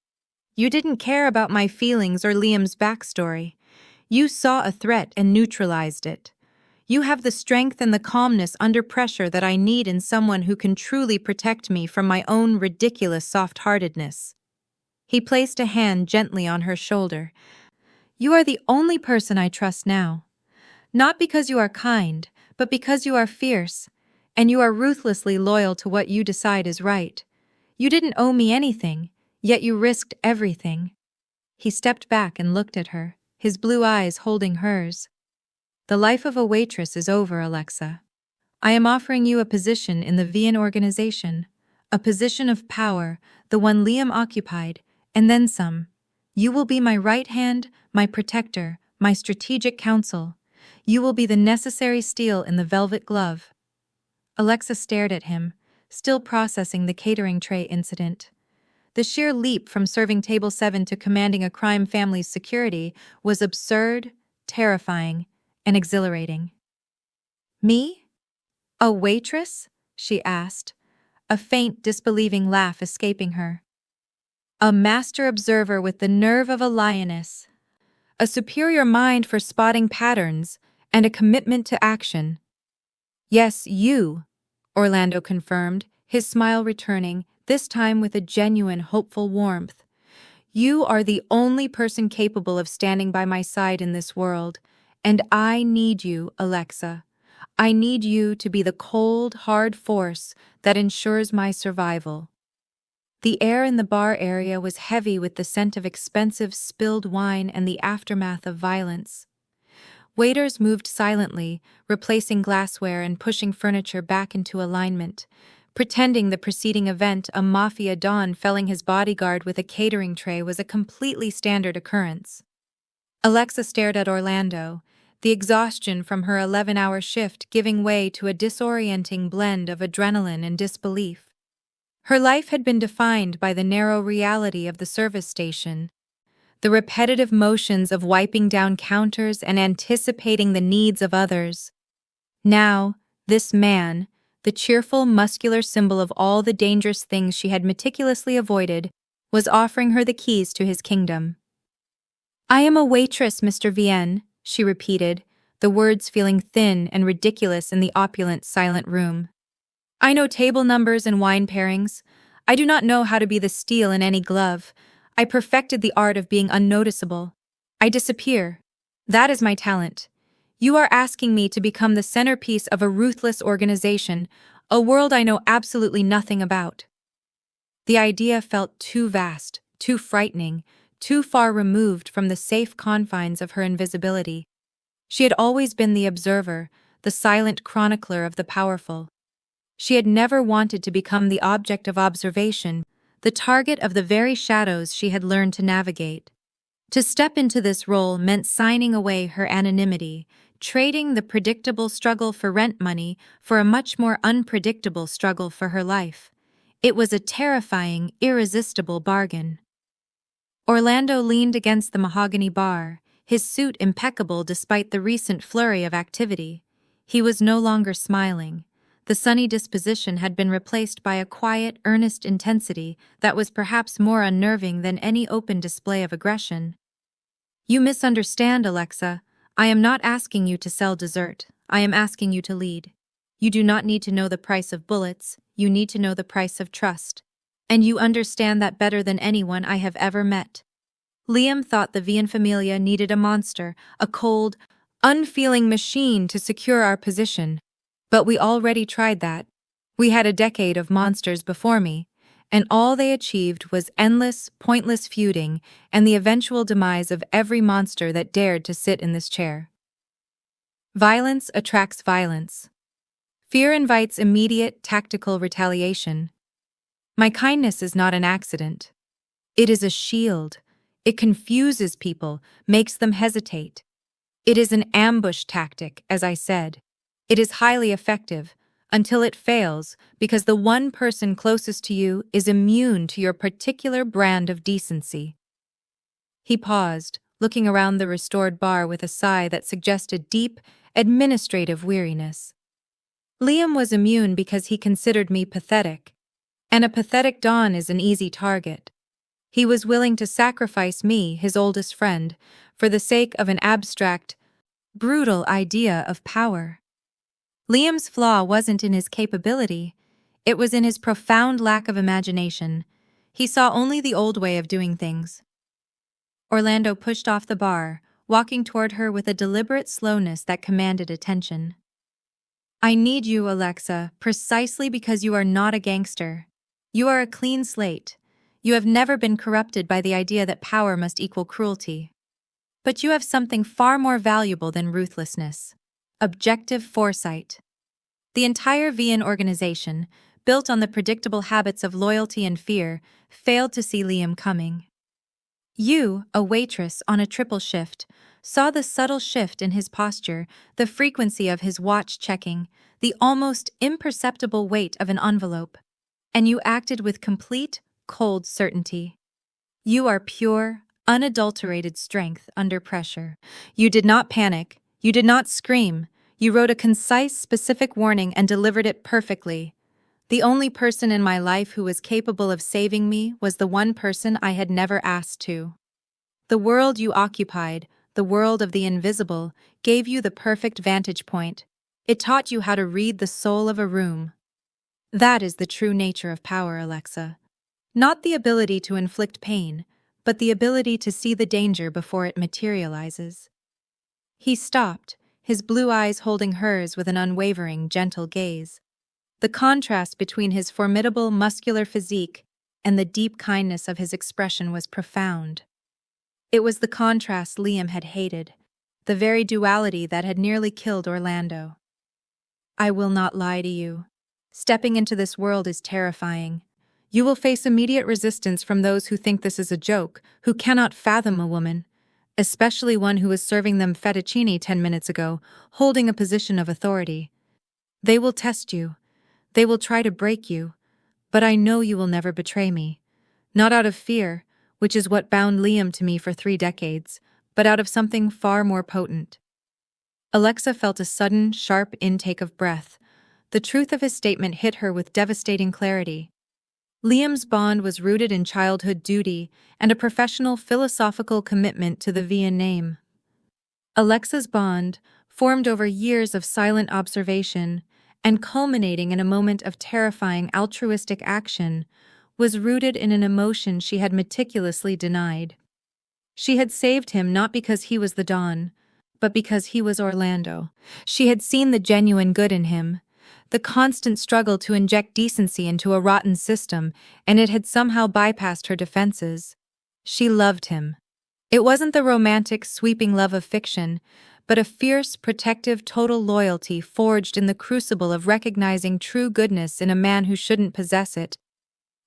You didn't care about my feelings or Liam's backstory. You saw a threat and neutralized it. You have the strength and the calmness under pressure that I need in someone who can truly protect me from my own ridiculous soft-heartedness." He placed a hand gently on her shoulder. "You are the only person I trust now. Not because you are kind, but because you are fierce, and you are ruthlessly loyal to what you decide is right. You didn't owe me anything, yet you risked everything." He stepped back and looked at her, his blue eyes holding hers. "The life of a waitress is over, Alexa. I am offering you a position in the Vian organization, a position of power, the one Liam occupied, and then some. You will be my right hand, my protector, my strategic counsel. You will be the necessary steel in the velvet glove." Alexa stared at him, still processing the catering tray incident. The sheer leap from serving table 7 to commanding a crime family's security was absurd, terrifying, and exhilarating. "Me? A waitress?" she asked, a faint, disbelieving laugh escaping her. "A master observer with the nerve of a lioness, a superior mind for spotting patterns, and a commitment to action." "Yes, you," Orlando confirmed, his smile returning, this time with a genuine, hopeful warmth. "You are the only person capable of standing by my side in this world, and I need you, Alexa. I need you to be the cold, hard force that ensures my survival." The air in the bar area was heavy with the scent of expensive spilled wine and the aftermath of violence. Waiters moved silently, replacing glassware and pushing furniture back into alignment, pretending the preceding event, a mafia don felling his bodyguard with a catering tray, was a completely standard occurrence. Alexa stared at Orlando, the exhaustion from her 11-hour shift giving way to a disorienting blend of adrenaline and disbelief. Her life had been defined by the narrow reality of the service station, the repetitive motions of wiping down counters and anticipating the needs of others. Now, this man, the cheerful, muscular symbol of all the dangerous things she had meticulously avoided, was offering her the keys to his kingdom. "I am a waitress, Mr. Vian," she repeated, the words feeling thin and ridiculous in the opulent, silent room. I know table numbers and wine pairings. I do not know how to be the steel in any glove. I perfected the art of being unnoticeable. I disappear. That is my talent. You are asking me to become the centerpiece of a ruthless organization, a world I know absolutely nothing about. The idea felt too vast, too frightening, too far removed from the safe confines of her invisibility. She had always been the observer, the silent chronicler of the powerful. She had never wanted to become the object of observation, the target of the very shadows she had learned to navigate. To step into this role meant signing away her anonymity, trading the predictable struggle for rent money for a much more unpredictable struggle for her life. It was a terrifying, irresistible bargain. Orlando leaned against the mahogany bar, his suit impeccable despite the recent flurry of activity. He was no longer smiling. The sunny disposition had been replaced by a quiet, earnest intensity that was perhaps more unnerving than any open display of aggression. You misunderstand, Alexa. I am not asking you to sell dessert. I am asking you to lead. You do not need to know the price of bullets. You need to know the price of trust. And you understand that better than anyone I have ever met. Liam thought the Vian Familia needed a monster, a cold, unfeeling machine to secure our position. But we already tried that. We had a decade of monsters before me, and all they achieved was endless, pointless feuding and the eventual demise of every monster that dared to sit in this chair. Violence attracts violence. Fear invites immediate, tactical retaliation. My kindness is not an accident. It is a shield. It confuses people, makes them hesitate. It is an ambush tactic, as I said. It is highly effective, until it fails, because the one person closest to you is immune to your particular brand of decency. He paused, looking around the restored bar with a sigh that suggested deep, administrative weariness. Liam was immune because he considered me pathetic, and a pathetic Don is an easy target. He was willing to sacrifice me, his oldest friend, for the sake of an abstract, brutal idea of power. Liam's flaw wasn't in his capability, it was in his profound lack of imagination. He saw only the old way of doing things. Orlando pushed off the bar, walking toward her with a deliberate slowness that commanded attention. I need you, Alexa, precisely because you are not a gangster. You are a clean slate. You have never been corrupted by the idea that power must equal cruelty. But you have something far more valuable than ruthlessness: objective foresight. The entire Vian organization, built on the predictable habits of loyalty and fear, failed to see Liam coming. You, a waitress on a triple shift, saw the subtle shift in his posture, the frequency of his watch checking, the almost imperceptible weight of an envelope, and you acted with complete, cold certainty. You are pure, unadulterated strength under pressure. You did not panic. You did not scream. You wrote a concise, specific warning and delivered it perfectly. The only person in my life who was capable of saving me was the one person I had never asked to. The world you occupied, the world of the invisible, gave you the perfect vantage point. It taught you how to read the soul of a room. That is the true nature of power, Alexa. Not the ability to inflict pain, but the ability to see the danger before it materializes. He stopped, his blue eyes holding hers with an unwavering, gentle gaze. The contrast between his formidable, muscular physique and the deep kindness of his expression was profound. It was the contrast Liam had hated, the very duality that had nearly killed Orlando. I will not lie to you. Stepping into this world is terrifying. You will face immediate resistance from those who think this is a joke, who cannot fathom a woman, especially one who was serving them fettuccine 10 minutes ago, holding a position of authority. They will test you. They will try to break you. But I know you will never betray me. Not out of fear, which is what bound Liam to me for 3 decades, but out of something far more potent. Alexa felt a sudden, sharp intake of breath. The truth of his statement hit her with devastating clarity. Liam's bond was rooted in childhood duty and a professional philosophical commitment to the Vian name. Alexa's bond, formed over years of silent observation and culminating in a moment of terrifying altruistic action, was rooted in an emotion she had meticulously denied. She had saved him not because he was the Don, but because he was Orlando. She had seen the genuine good in him, the constant struggle to inject decency into a rotten system, and it had somehow bypassed her defenses. She loved him. It wasn't the romantic, sweeping love of fiction, but a fierce, protective, total loyalty forged in the crucible of recognizing true goodness in a man who shouldn't possess it.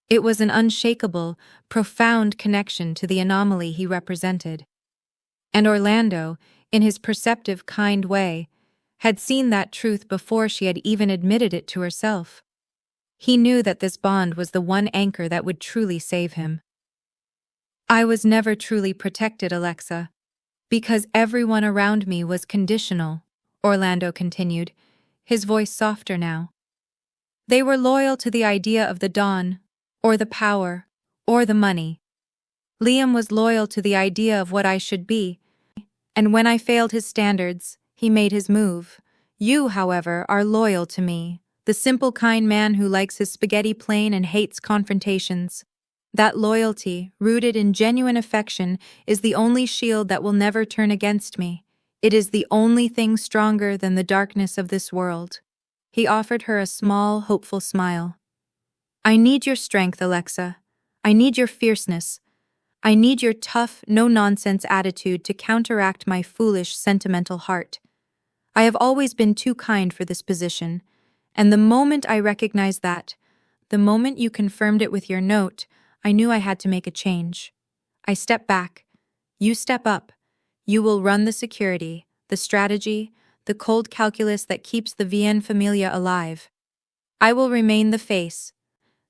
It was an unshakable, profound connection to the anomaly he represented. And Orlando, in his perceptive, kind way, had seen that truth before she had even admitted it to herself. He knew that this bond was the one anchor that would truly save him. I was never truly protected, Alexa, because everyone around me was conditional, Orlando continued, his voice softer now. They were loyal to the idea of the Dawn, or the power, or the money. Liam was loyal to the idea of what I should be, and when I failed his standards, he made his move. You, however, are loyal to me, the simple kind man who likes his spaghetti plain and hates confrontations. That loyalty, rooted in genuine affection, is the only shield that will never turn against me. It is the only thing stronger than the darkness of this world. He offered her a small, hopeful smile. I need your strength, Alexa. I need your fierceness. I need your tough, no-nonsense attitude to counteract my foolish, sentimental heart. I have always been too kind for this position, and the moment I recognized that, the moment you confirmed it with your note, I knew I had to make a change. I step back. You step up. You will run the security, the strategy, the cold calculus that keeps the Vien Familia alive. I will remain the face,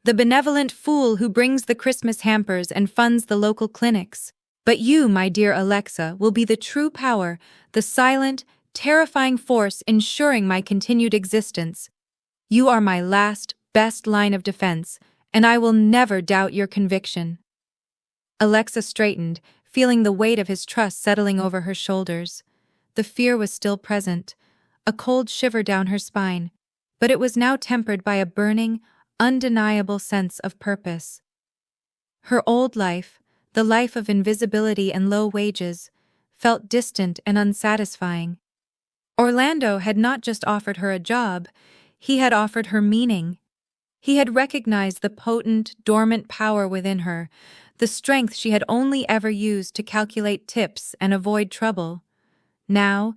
the benevolent fool who brings the Christmas hampers and funds the local clinics. But you, my dear Alexa, will be the true power, the silent, terrifying force ensuring my continued existence. You are my last, best line of defense, and I will never doubt your conviction. Alexa straightened, feeling the weight of his trust settling over her shoulders. The fear was still present, a cold shiver down her spine, but it was now tempered by a burning, undeniable sense of purpose. Her old life, the life of invisibility and low wages, felt distant and unsatisfying. Orlando had not just offered her a job, he had offered her meaning. He had recognized the potent, dormant power within her, the strength she had only ever used to calculate tips and avoid trouble. Now,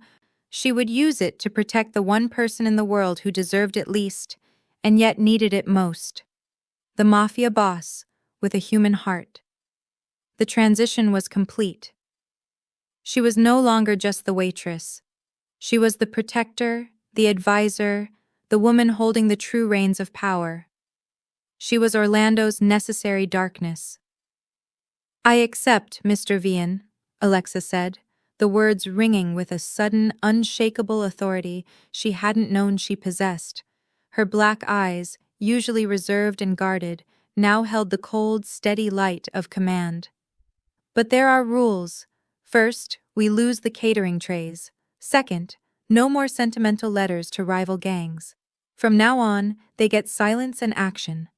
she would use it to protect the one person in the world who deserved it least, and yet needed it most. The Mafia boss, with a human heart. The transition was complete. She was no longer just the waitress. She was the protector, the advisor, the woman holding the true reins of power. She was Orlando's necessary darkness. I accept, Mr. Vien, Alexa said, the words ringing with a sudden, unshakable authority she hadn't known she possessed. Her black eyes, usually reserved and guarded, now held the cold, steady light of command. But there are rules. First, we lose the catering trays. Second, no more sentimental letters to rival gangs. From now on, they get silence and action.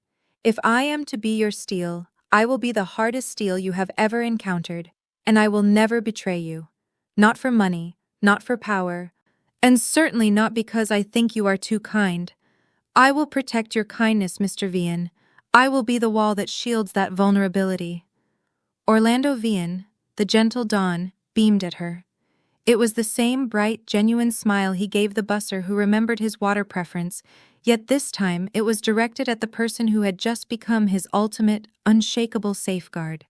If I am to be your steel, I will be the hardest steel you have ever encountered, and I will never betray you. Not for money, not for power, and certainly not because I think you are too kind. I will protect your kindness, Mr. Vien. I will be the wall that shields that vulnerability. Orlando Vien, the gentle Don, beamed at her. It was the same bright, genuine smile he gave the busser who remembered his water preference, yet this time it was directed at the person who had just become his ultimate, unshakable safeguard.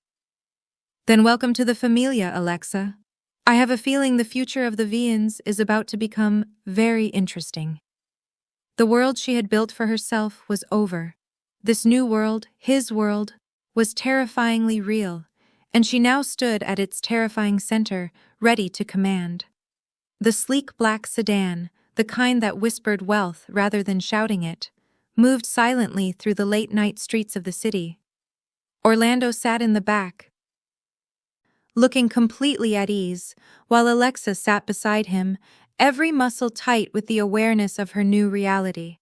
Then welcome to the Familia, Alexa. I have a feeling the future of the Viens is about to become very interesting. The world she had built for herself was over. This new world, his world, was terrifyingly real, and she now stood at its terrifying center, ready to command. The sleek black sedan, the kind that whispered wealth rather than shouting it, moved silently through the late-night streets of the city. Orlando sat in the back, looking completely at ease, while Alexa sat beside him, every muscle tight with the awareness of her new reality.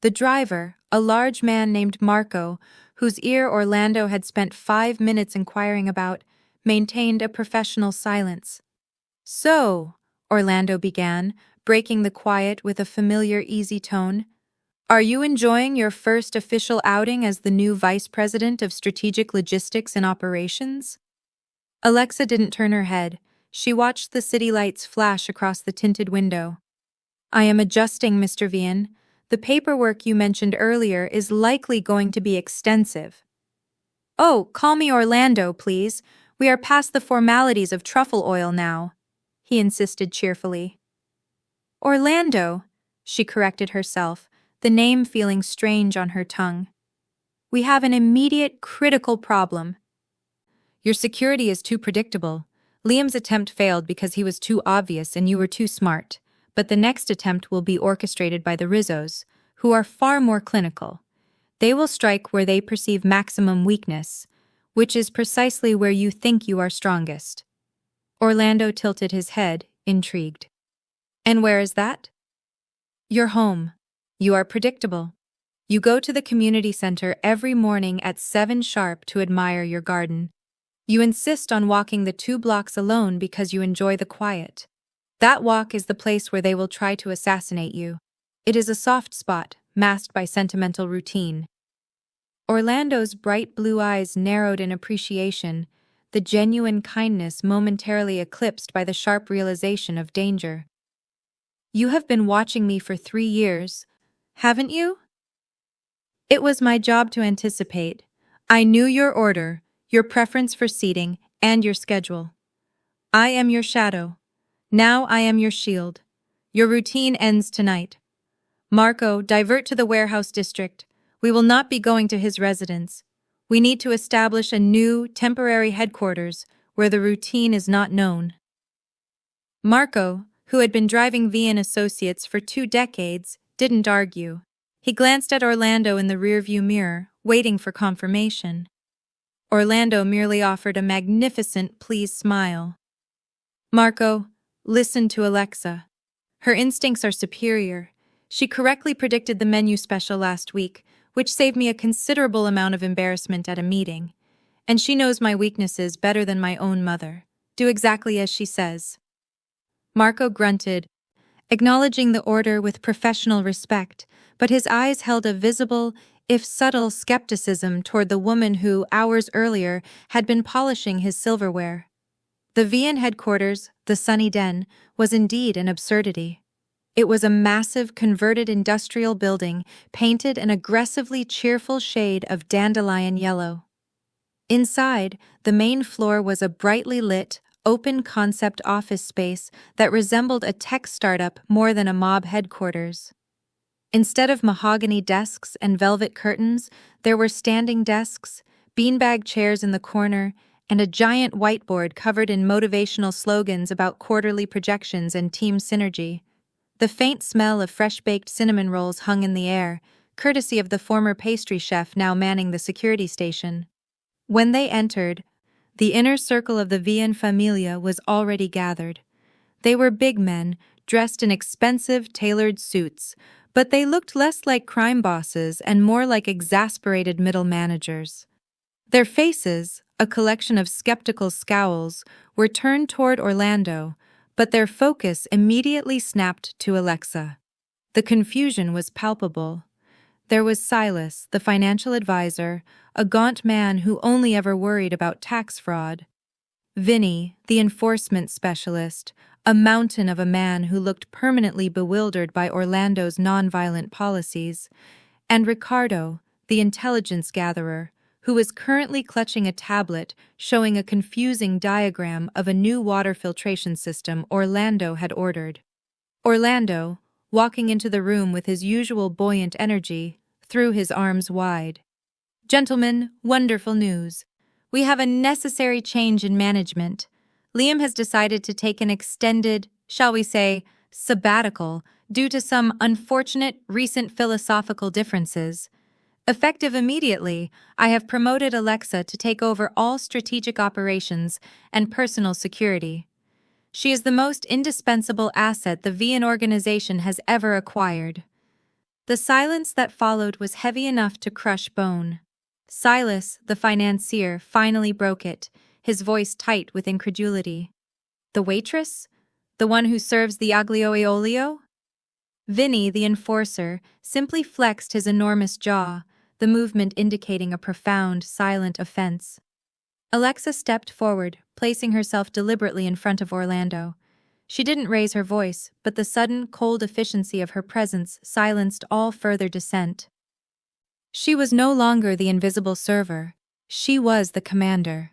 The driver, a large man named Marco, whose ear Orlando had spent 5 minutes inquiring about, maintained a professional silence. "So," Orlando began, breaking the quiet with a familiar, easy tone, "are you enjoying your first official outing as the new Vice President of Strategic Logistics and Operations?" Alexa didn't turn her head. She watched the city lights flash across the tinted window. "I am adjusting, Mr. Vian. The paperwork you mentioned earlier is likely going to be extensive." "Oh, call me Orlando, please. We are past the formalities of truffle oil now," he insisted cheerfully. "Orlando," she corrected herself, the name feeling strange on her tongue. "We have an immediate, critical problem." "Your security is too predictable. Liam's attempt failed because he was too obvious and you were too smart, but the next attempt will be orchestrated by the Rizzos, who are far more clinical. They will strike where they perceive maximum weakness, which is precisely where you think you are strongest." Orlando tilted his head, intrigued. "And where is that?" "Your home. You are predictable. You go to the community center every morning at 7 sharp to admire your garden. You insist on walking the 2 blocks alone because you enjoy the quiet. That walk is the place where they will try to assassinate you. It is a soft spot, masked by sentimental routine." Orlando's bright blue eyes narrowed in appreciation, the genuine kindness momentarily eclipsed by the sharp realization of danger. "You have been watching me for 3 years, haven't you?" "It was my job to anticipate. I knew your order, your preference for seating, and your schedule. I am your shadow. Now I am your shield. Your routine ends tonight. Marco, divert to the warehouse district. We will not be going to his residence. We need to establish a new, temporary headquarters where the routine is not known." Marco, who had been driving V& Associates for 2 decades, didn't argue. He glanced at Orlando in the rearview mirror, waiting for confirmation. Orlando merely offered a magnificent pleased smile. "Marco, listen to Alexa. Her instincts are superior. She correctly predicted the menu special last week, which saved me a considerable amount of embarrassment at a meeting. And she knows my weaknesses better than my own mother. Do exactly as she says." Marco grunted, acknowledging the order with professional respect, but his eyes held a visible, if subtle, skepticism toward the woman who, hours earlier, had been polishing his silverware. The VN headquarters, the Sunny Den, was indeed an absurdity. It was a massive, converted industrial building painted an aggressively cheerful shade of dandelion yellow. Inside, the main floor was a brightly lit, open-concept office space that resembled a tech startup more than a mob headquarters. Instead of mahogany desks and velvet curtains, there were standing desks, beanbag chairs in the corner, and a giant whiteboard covered in motivational slogans about quarterly projections and team synergy. The faint smell of fresh-baked cinnamon rolls hung in the air, courtesy of the former pastry chef now manning the security station. When they entered, the inner circle of the Vian Familia was already gathered. They were big men, dressed in expensive, tailored suits, but they looked less like crime bosses and more like exasperated middle managers. Their faces, a collection of skeptical scowls, were turned toward Orlando, but their focus immediately snapped to Alexa. The confusion was palpable. There was Silas, the financial advisor, a gaunt man who only ever worried about tax fraud. Vinny, the enforcement specialist, a mountain of a man who looked permanently bewildered by Orlando's nonviolent policies. And Ricardo, the intelligence gatherer, who was currently clutching a tablet showing a confusing diagram of a new water filtration system Orlando had ordered. Orlando, walking into the room with his usual buoyant energy, threw his arms wide. "Gentlemen, wonderful news. We have a necessary change in management. Liam has decided to take an extended, shall we say, sabbatical, due to some unfortunate recent philosophical differences. Effective immediately, I have promoted Alexa to take over all strategic operations and personal security. She is the most indispensable asset the VN organization has ever acquired." The silence that followed was heavy enough to crush bone. Silas, the financier, finally broke it, his voice tight with incredulity. The waitress? The one who serves the aglio e olio? Vinny, the enforcer, simply flexed his enormous jaw, the movement indicating a profound, silent offense. Alexa stepped forward, placing herself deliberately in front of Orlando. She didn't raise her voice, but the sudden, cold efficiency of her presence silenced all further dissent. She was no longer the invisible server. She was the commander.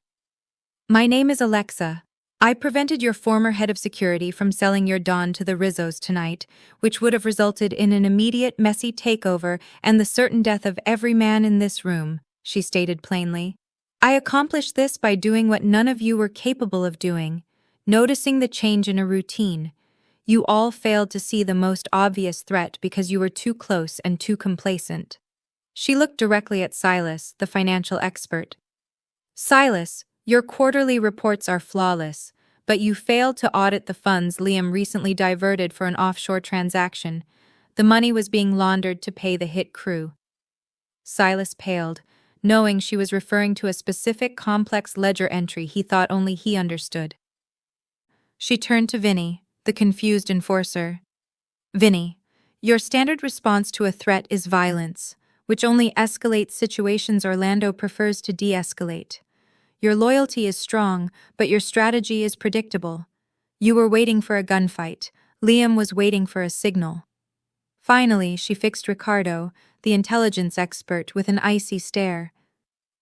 My name is Alexa. I prevented your former head of security from selling your Don to the Rizzos tonight, which would have resulted in an immediate, messy takeover and the certain death of every man in this room, she stated plainly. I accomplished this by doing what none of you were capable of doing, noticing the change in a routine. You all failed to see the most obvious threat because you were too close and too complacent. She looked directly at Silas, the financial expert. Silas, your quarterly reports are flawless, but you failed to audit the funds Liam recently diverted for an offshore transaction. The money was being laundered to pay the hit crew. Silas paled, knowing she was referring to a specific complex ledger entry he thought only he understood. She turned to Vinny, the confused enforcer. Vinny, your standard response to a threat is violence, which only escalates situations Orlando prefers to de-escalate. Your loyalty is strong, but your strategy is predictable. You were waiting for a gunfight. Liam was waiting for a signal. Finally, she fixed Ricardo, the intelligence expert, with an icy stare.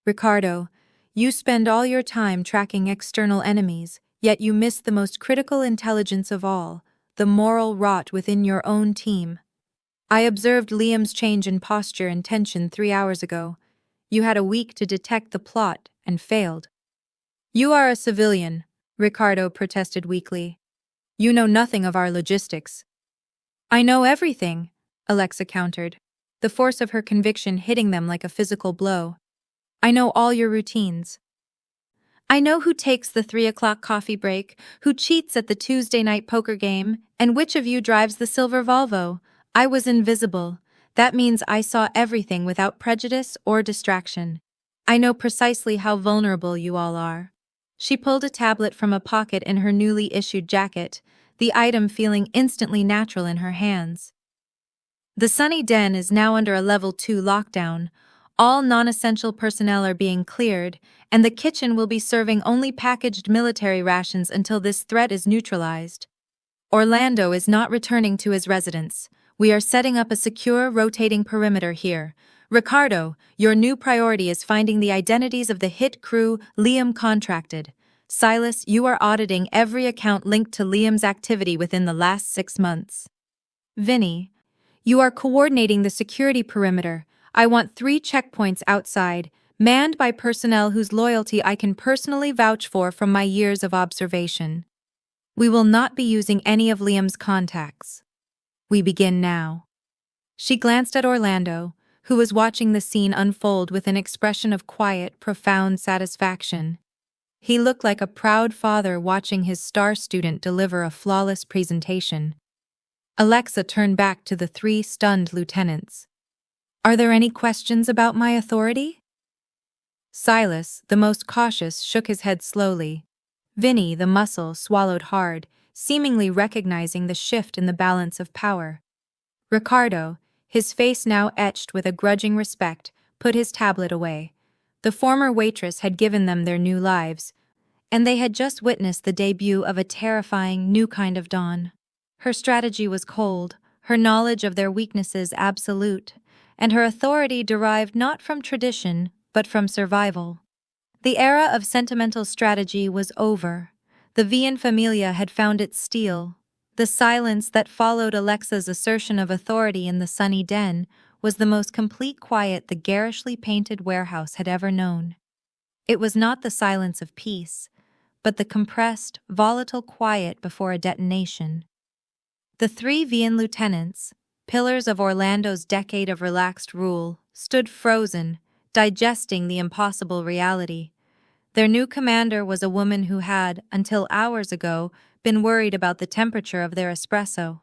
Ricardo, you spend all your time tracking external enemies, yet you miss the most critical intelligence of all, the moral rot within your own team. I observed Liam's change in posture and tension 3 hours ago. You had a week to detect the plot and failed. You are a civilian, Ricardo protested weakly. You know nothing of our logistics. I know everything, Alexa countered, the force of her conviction hitting them like a physical blow. I know all your routines. I know who takes the 3 o'clock coffee break, who cheats at the Tuesday night poker game, and which of you drives the silver Volvo. I was invisible. That means I saw everything without prejudice or distraction. I know precisely how vulnerable you all are. She pulled a tablet from a pocket in her newly issued jacket, the item feeling instantly natural in her hands. The Sunny Den is now under a level 2 lockdown. All non-essential personnel are being cleared, and the kitchen will be serving only packaged military rations until this threat is neutralized. Orlando is not returning to his residence. We are setting up a secure, rotating perimeter here. Ricardo, your new priority is finding the identities of the hit crew Liam contracted. Silas, you are auditing every account linked to Liam's activity within the last 6 months. Vinny, you are coordinating the security perimeter. I want 3 checkpoints outside, manned by personnel whose loyalty I can personally vouch for from my years of observation. We will not be using any of Liam's contacts. We begin now. She glanced at Orlando, who was watching the scene unfold with an expression of quiet, profound satisfaction. He looked like a proud father watching his star student deliver a flawless presentation. Alexa turned back to the 3 stunned lieutenants. Are there any questions about my authority? Silas, the most cautious, shook his head slowly. Vinny, the muscle, swallowed hard, seemingly recognizing the shift in the balance of power. Ricardo, his face now etched with a grudging respect, put his tablet away. The former waitress had given them their new lives, and they had just witnessed the debut of a terrifying new kind of dawn. Her strategy was cold, her knowledge of their weaknesses absolute, and her authority derived not from tradition, but from survival. The era of sentimental strategy was over. The Vian Familia had found its steel. The silence that followed Alexa's assertion of authority in the Sunny Den was the most complete quiet the garishly painted warehouse had ever known. It was not the silence of peace, but the compressed, volatile quiet before a detonation. The 3 Vian lieutenants, pillars of Orlando's decade of relaxed rule, stood frozen, digesting the impossible reality. Their new commander was a woman who had, until hours ago, been worried about the temperature of their espresso.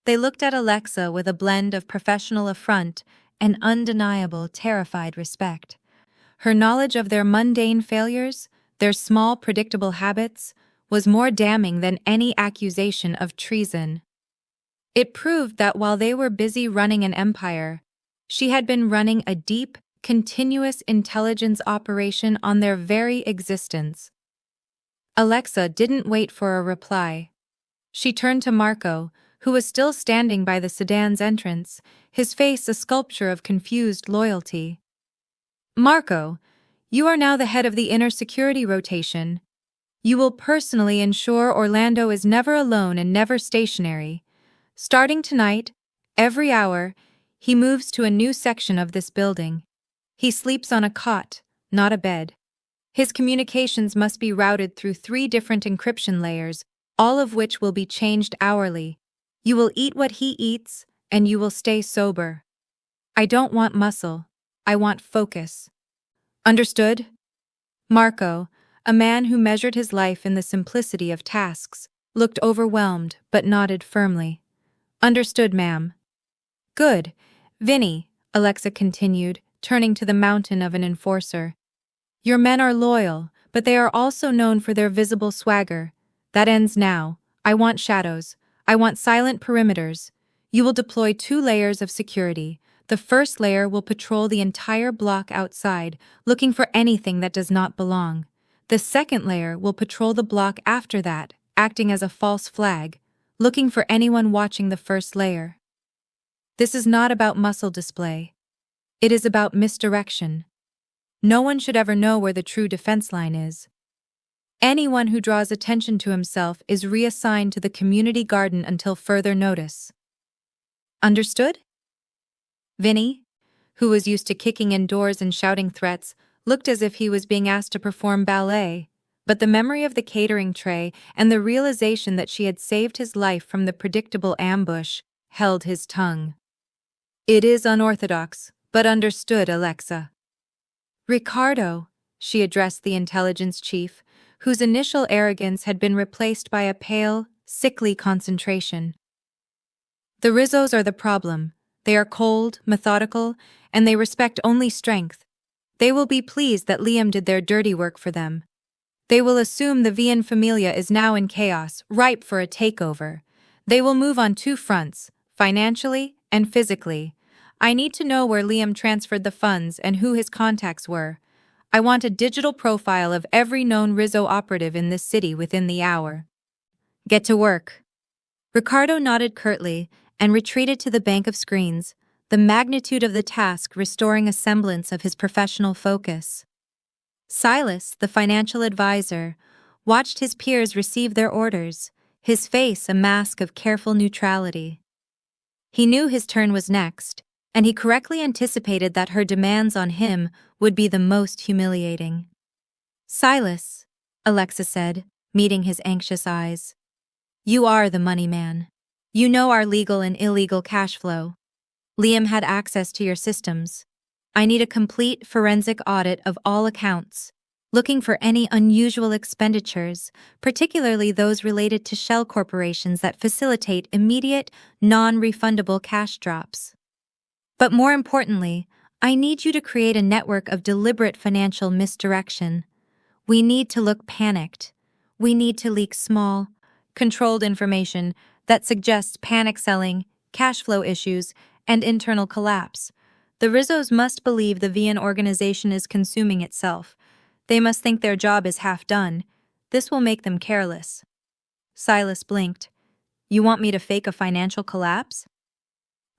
They looked at Alexa with a blend of professional affront and undeniable, terrified respect. Her knowledge of their mundane failures, their small, predictable habits, was more damning than any accusation of treason. It proved that while they were busy running an empire, she had been running a deep, continuous intelligence operation on their very existence. Alexa didn't wait for a reply. She turned to Marco, who was still standing by the sedan's entrance, his face a sculpture of confused loyalty. Marco, you are now the head of the inner security rotation. You will personally ensure Orlando is never alone and never stationary. Starting tonight, every hour, he moves to a new section of this building. He sleeps on a cot, not a bed. His communications must be routed through 3 different encryption layers, all of which will be changed hourly. You will eat what he eats, and you will stay sober. I don't want muscle. I want focus. Understood? Marco, a man who measured his life in the simplicity of tasks, looked overwhelmed but nodded firmly. Understood, ma'am. Good. Vinny, Alexa continued, turning to the mountain of an enforcer. Your men are loyal, but they are also known for their visible swagger. That ends now. I want shadows. I want silent perimeters. You will deploy 2 layers of security. The first layer will patrol the entire block outside, looking for anything that does not belong. The second layer will patrol the block after that, acting as a false flag, looking for anyone watching the first layer. This is not about muscle display. It is about misdirection. No one should ever know where the true defense line is. Anyone who draws attention to himself is reassigned to the community garden until further notice. Understood? Vinny, who was used to kicking in doors and shouting threats, looked as if he was being asked to perform ballet, but the memory of the catering tray and the realization that she had saved his life from the predictable ambush held his tongue. It is unorthodox, but understood, Alexa. Ricardo, she addressed the intelligence chief, whose initial arrogance had been replaced by a pale, sickly concentration. The Rizzos are the problem. They are cold, methodical, and they respect only strength. They will be pleased that Liam did their dirty work for them. They will assume the Vian Familia is now in chaos, ripe for a takeover. They will move on 2 fronts, financially and physically. I need to know where Liam transferred the funds and who his contacts were. I want a digital profile of every known Rizzo operative in this city within the hour. Get to work. Ricardo nodded curtly and retreated to the bank of screens, the magnitude of the task restoring a semblance of his professional focus. Silas, the financial advisor, watched his peers receive their orders, his face a mask of careful neutrality. He knew his turn was next, and he correctly anticipated that her demands on him would be the most humiliating. Silas, Alexa said, meeting his anxious eyes. You are the money man. You know our legal and illegal cash flow. Liam had access to your systems. I need a complete forensic audit of all accounts, looking for any unusual expenditures, particularly those related to shell corporations that facilitate immediate, non-refundable cash drops. But more importantly, I need you to create a network of deliberate financial misdirection. We need to look panicked. We need to leak small, controlled information that suggests panic selling, cash flow issues, and internal collapse. The Rizzos must believe the Vian organization is consuming itself. They must think their job is half done. This will make them careless. Silas blinked. You want me to fake a financial collapse?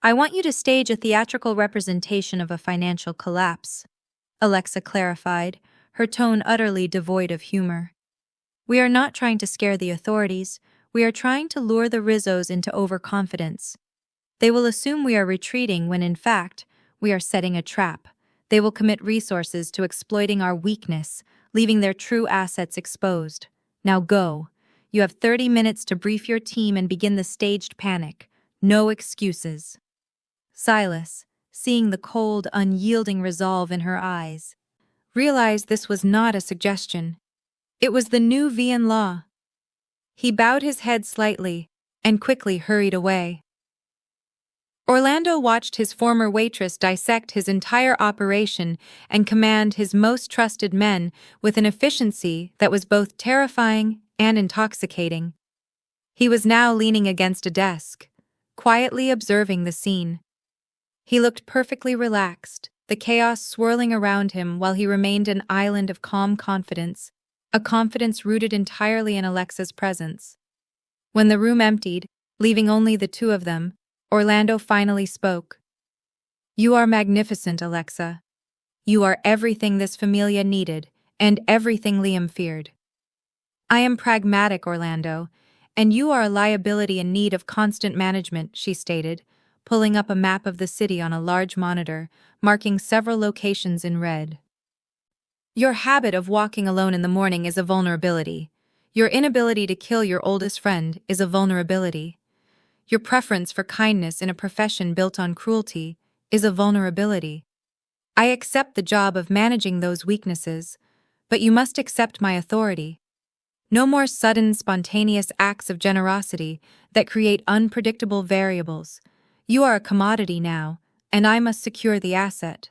I want you to stage a theatrical representation of a financial collapse, Alexa clarified, her tone utterly devoid of humor. We are not trying to scare the authorities. We are trying to lure the Rizzos into overconfidence. They will assume we are retreating when, in fact, we are setting a trap. They will commit resources to exploiting our weakness, leaving their true assets exposed. Now go. You have 30 minutes to brief your team and begin the staged panic. No excuses. Silas, seeing the cold, unyielding resolve in her eyes, realized this was not a suggestion. It was the new Vian law. He bowed his head slightly and quickly hurried away. Orlando watched his former waitress dissect his entire operation and command his most trusted men with an efficiency that was both terrifying and intoxicating. He was now leaning against a desk, quietly observing the scene. He looked perfectly relaxed, the chaos swirling around him while he remained an island of calm confidence, a confidence rooted entirely in Alexa's presence. When the room emptied, leaving only the two of them, Orlando finally spoke. "You are magnificent, Alexa. You are everything this familia needed, and everything Liam feared. I am pragmatic, Orlando, and you are a liability in need of constant management," she stated, pulling up a map of the city on a large monitor, marking several locations in red. "Your habit of walking alone in the morning is a vulnerability. Your inability to kill your oldest friend is a vulnerability. Your preference for kindness in a profession built on cruelty is a vulnerability. I accept the job of managing those weaknesses, but you must accept my authority. No more sudden, spontaneous acts of generosity that create unpredictable variables. You are a commodity now, and I must secure the asset."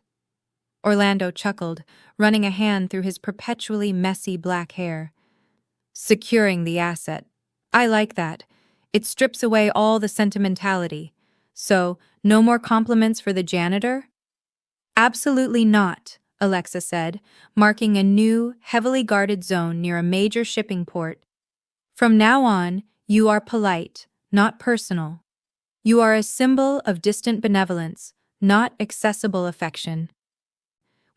Orlando chuckled, running a hand through his perpetually messy black hair. "Securing the asset. I like that. It strips away all the sentimentality. So, no more compliments for the janitor?" "Absolutely not," Alexa said, marking a new, heavily guarded zone near a major shipping port. "From now on, you are polite, not personal. You are a symbol of distant benevolence, not accessible affection.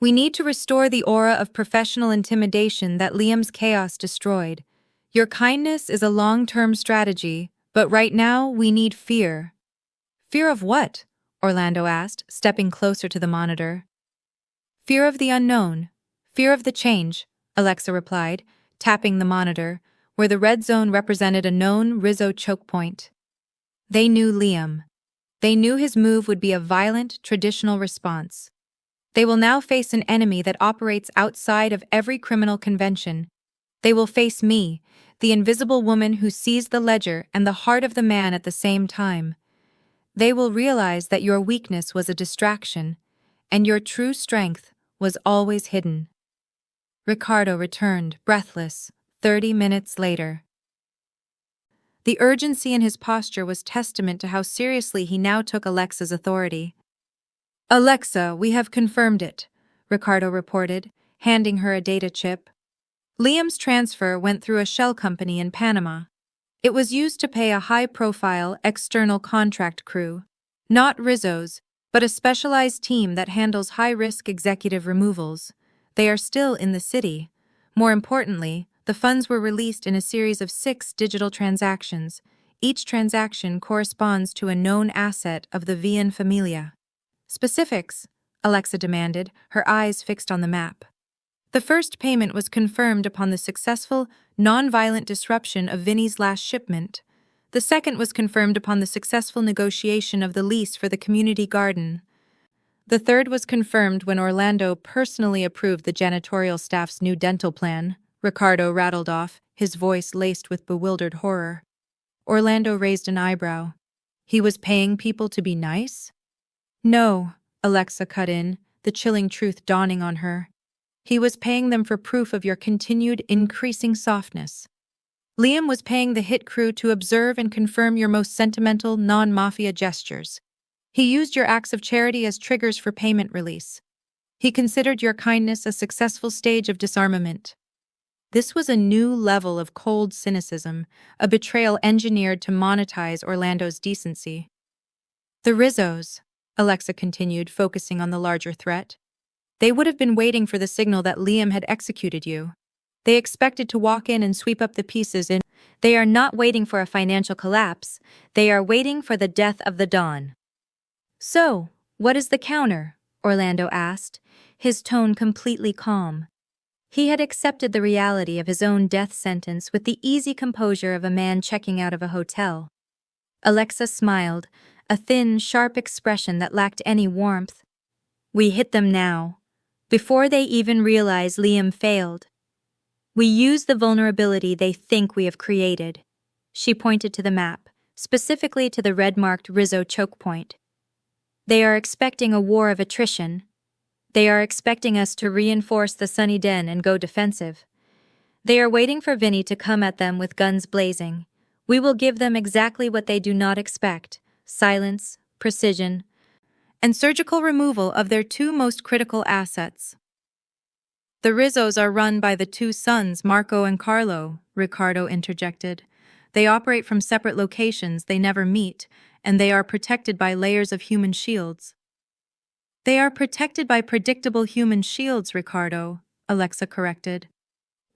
We need to restore the aura of professional intimidation that Liam's chaos destroyed. Your kindness is a long-term strategy, but right now we need fear." "Fear of what?" Orlando asked, stepping closer to the monitor. "Fear of the unknown. Fear of the change," Alexa replied, tapping the monitor, where the red zone represented a known Rizzo choke point. They knew Liam. They knew his move would be a violent, traditional response. They will now face an enemy that operates outside of every criminal convention. They will face me, the invisible woman who sees the ledger and the heart of the man at the same time. They will realize that your weakness was a distraction, and your true strength was always hidden. Ricardo returned, breathless, 30 minutes later. The urgency in his posture was testament to how seriously he now took Alexa's authority. "Alexa, we have confirmed it," Ricardo reported, handing her a data chip. Liam's transfer went through a shell company in Panama. It was used to pay a high-profile external contract crew, not Rizzo's, but a specialized team that handles high-risk executive removals. They are still in the city. More importantly, the funds were released in a series of 6 digital transactions. Each transaction corresponds to a known asset of the Vian familia. "Specifics," Alexa demanded, her eyes fixed on the map. "The first payment was confirmed upon the successful, non-violent disruption of Vinny's last shipment. The second was confirmed upon the successful negotiation of the lease for the community garden. The third was confirmed when Orlando personally approved the janitorial staff's new dental plan," Ricardo rattled off, his voice laced with bewildered horror. Orlando raised an eyebrow. "He was paying people to be nice?" "No," Alexa cut in, the chilling truth dawning on her. "He was paying them for proof of your continued increasing softness. Liam was paying the hit crew to observe and confirm your most sentimental, non-mafia gestures. He used your acts of charity as triggers for payment release. He considered your kindness a successful stage of disarmament." This was a new level of cold cynicism, a betrayal engineered to monetize Orlando's decency. "The Rizzos," Alexa continued, focusing on the larger threat. "They would have been waiting for the signal that Liam had executed you. They expected to walk in and sweep up the pieces in. They are not waiting for a financial collapse. They are waiting for the death of the Dawn." "So, what is the counter?" Orlando asked, his tone completely calm. He had accepted the reality of his own death sentence with the easy composure of a man checking out of a hotel. Alexa smiled, a thin, sharp expression that lacked any warmth. "We hit them now, before they even realize Liam failed. We use the vulnerability they think we have created." She pointed to the map, specifically to the red-marked Rizzo choke point. They are expecting a war of attrition. They are expecting us to reinforce the Sunny Den and go defensive. They are waiting for Vinny to come at them with guns blazing. We will give them exactly what they do not expect: silence, precision, and surgical removal of their two most critical assets. The Rizzos are run by the two sons, Marco and Carlo, Ricardo interjected. They operate from separate locations, they never meet, and they are protected by layers of human shields. They are protected by predictable human shields, Ricardo, Alexa corrected.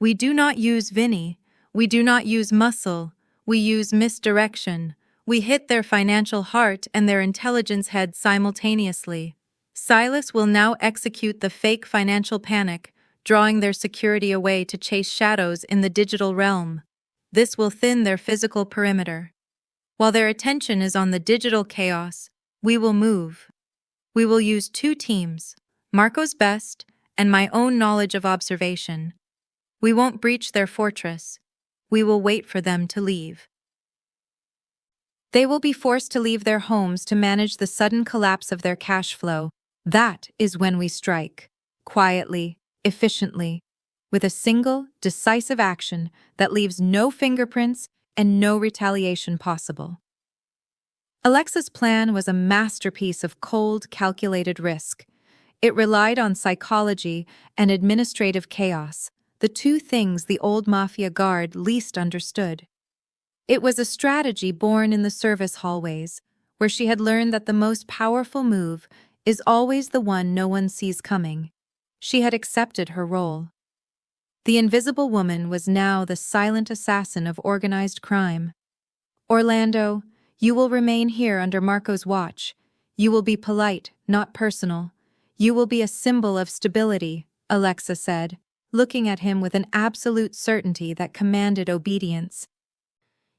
We do not use Vinny. We do not use muscle. We use misdirection. We hit their financial heart and their intelligence head simultaneously. Silas will now execute the fake financial panic, drawing their security away to chase shadows in the digital realm. This will thin their physical perimeter. While their attention is on the digital chaos, we will move. We will use two teams, Marco's best and my own knowledge of observation. We won't breach their fortress. We will wait for them to leave. They will be forced to leave their homes to manage the sudden collapse of their cash flow. That is when we strike. Quietly, efficiently, with a single, decisive action that leaves no fingerprints and no retaliation possible. Alexa's plan was a masterpiece of cold, calculated risk. It relied on psychology and administrative chaos, the two things the old Mafia guard least understood. It was a strategy born in the service hallways, where she had learned that the most powerful move is always the one no one sees coming. She had accepted her role. The Invisible Woman was now the silent assassin of organized crime. Orlando, you will remain here under Marco's watch. You will be polite, not personal. You will be a symbol of stability, Alexa said, looking at him with an absolute certainty that commanded obedience.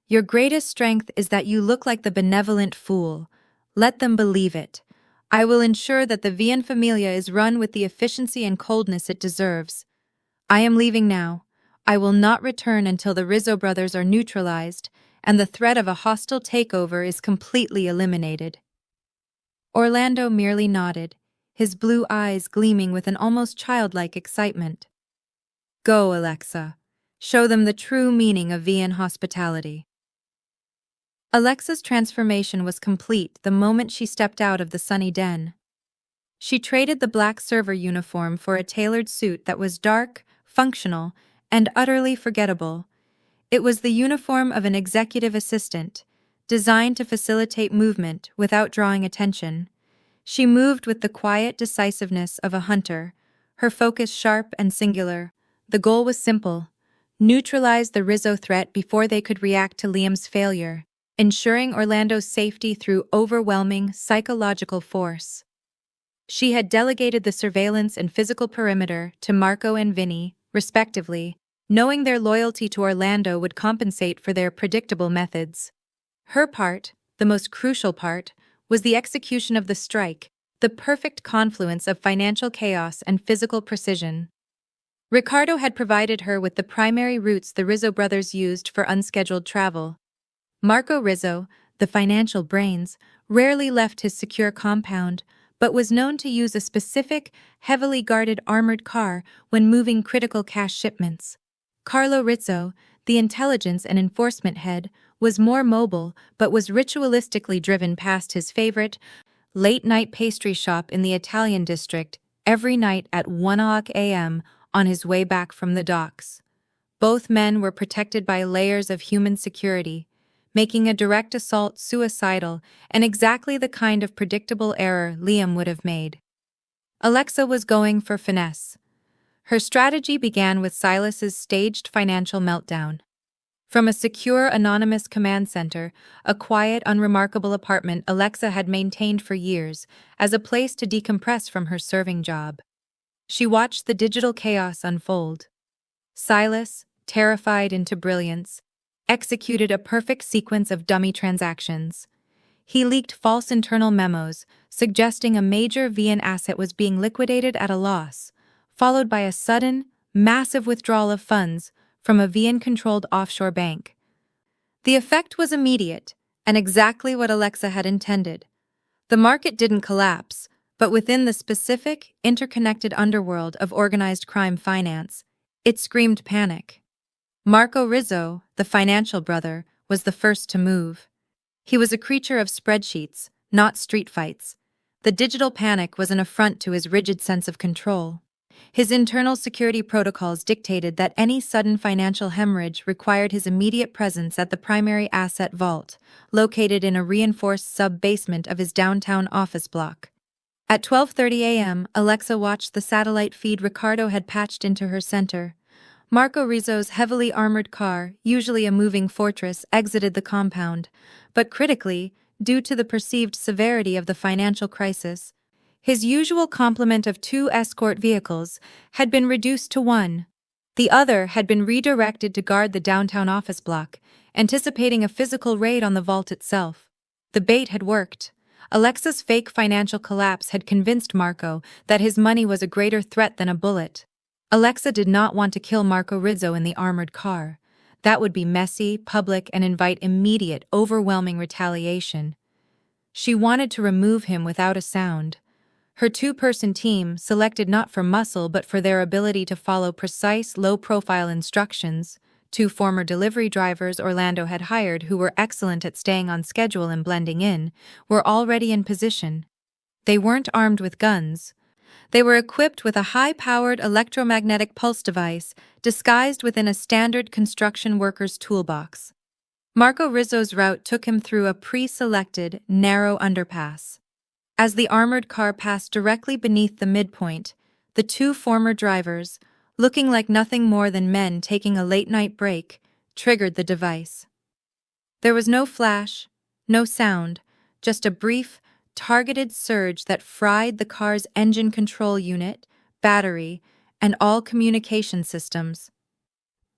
Your greatest strength is that you look like the benevolent fool. Let them believe it. I will ensure that the Vien Familia is run with the efficiency and coldness it deserves. I am leaving now. I will not return until the Rizzo brothers are neutralized and the threat of a hostile takeover is completely eliminated. Orlando merely nodded, his blue eyes gleaming with an almost childlike excitement. Go, Alexa. Show them the true meaning of Vien hospitality. Alexa's transformation was complete the moment she stepped out of the Sunny Den. She traded the black server uniform for a tailored suit that was dark, functional, and utterly forgettable. It was the uniform of an executive assistant, designed to facilitate movement without drawing attention. She moved with the quiet decisiveness of a hunter, her focus sharp and singular. The goal was simple: neutralize the Rizzo threat before they could react to Liam's failure, ensuring Orlando's safety through overwhelming psychological force. She had delegated the surveillance and physical perimeter to Marco and Vinny, respectively, knowing their loyalty to Orlando would compensate for their predictable methods. Her part, the most crucial part, was the execution of the strike, the perfect confluence of financial chaos and physical precision. Ricardo had provided her with the primary routes the Rizzo brothers used for unscheduled travel. Marco Rizzo, the financial brains, rarely left his secure compound, but was known to use a specific, heavily guarded armored car when moving critical cash shipments. Carlo Rizzo, the intelligence and enforcement head, was more mobile but was ritualistically driven past his favorite, late-night pastry shop in the Italian district every night at 1 a.m. on his way back from the docks. Both men were protected by layers of human security, making a direct assault suicidal and exactly the kind of predictable error Liam would have made. Alexa was going for finesse. Her strategy began with Silas's staged financial meltdown. From a secure, anonymous command center, a quiet, unremarkable apartment Alexa had maintained for years as a place to decompress from her serving job. She watched the digital chaos unfold. Silas, terrified into brilliance, executed a perfect sequence of dummy transactions. He leaked false internal memos suggesting a major Vien asset was being liquidated at a loss, followed by a sudden, massive withdrawal of funds from a Vien-controlled offshore bank. The effect was immediate and exactly what Alexa had intended. The market didn't collapse, but within the specific, interconnected underworld of organized crime finance, it screamed panic. Marco Rizzo, the financial brother, was the first to move. He was a creature of spreadsheets, not street fights. The digital panic was an affront to his rigid sense of control. His internal security protocols dictated that any sudden financial hemorrhage required his immediate presence at the primary asset vault, located in a reinforced sub-basement of his downtown office block. At 12:30 a.m., Alexa watched the satellite feed Ricardo had patched into her center. Marco Rizzo's heavily armored car, usually a moving fortress, exited the compound, but critically, due to the perceived severity of the financial crisis, his usual complement of 2 escort vehicles had been reduced to 1. The other had been redirected to guard the downtown office block, anticipating a physical raid on the vault itself. The bait had worked. Alexa's fake financial collapse had convinced Marco that his money was a greater threat than a bullet. Alexa did not want to kill Marco Rizzo in the armored car. That would be messy, public, and invite immediate, overwhelming retaliation. She wanted to remove him without a sound. Her 2-person team, selected not for muscle but for their ability to follow precise, low-profile instructions, 2 former delivery drivers Orlando had hired who were excellent at staying on schedule and blending in, were already in position. They weren't armed with guns. They were equipped with a high-powered electromagnetic pulse device disguised within a standard construction worker's toolbox. Marco Rizzo's route took him through a pre-selected, narrow underpass. As the armored car passed directly beneath the midpoint, the 2 former drivers, looking like nothing more than men taking a late-night break, triggered the device. There was no flash, no sound, just a brief, targeted surge that fried the car's engine control unit, battery, and all communication systems.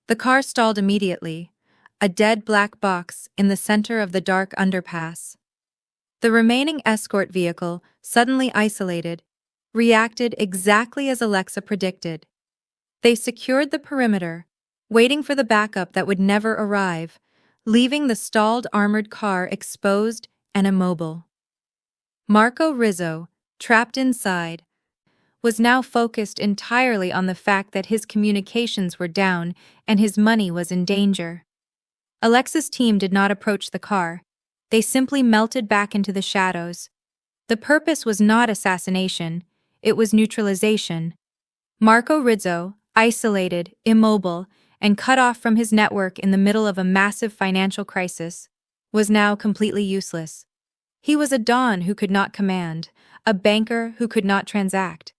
The car stalled immediately, a dead black box in the center of the dark underpass. The remaining escort vehicle, suddenly isolated, reacted exactly as Alexa predicted. They secured the perimeter, waiting for the backup that would never arrive, leaving the stalled armored car exposed and immobile. Marco Rizzo, trapped inside, was now focused entirely on the fact that his communications were down and his money was in danger. Alexa's team did not approach the car. They simply melted back into the shadows. The purpose was not assassination, it was neutralization. Marco Rizzo, isolated, immobile, and cut off from his network in the middle of a massive financial crisis, was now completely useless. He was a don who could not command, a banker who could not transact.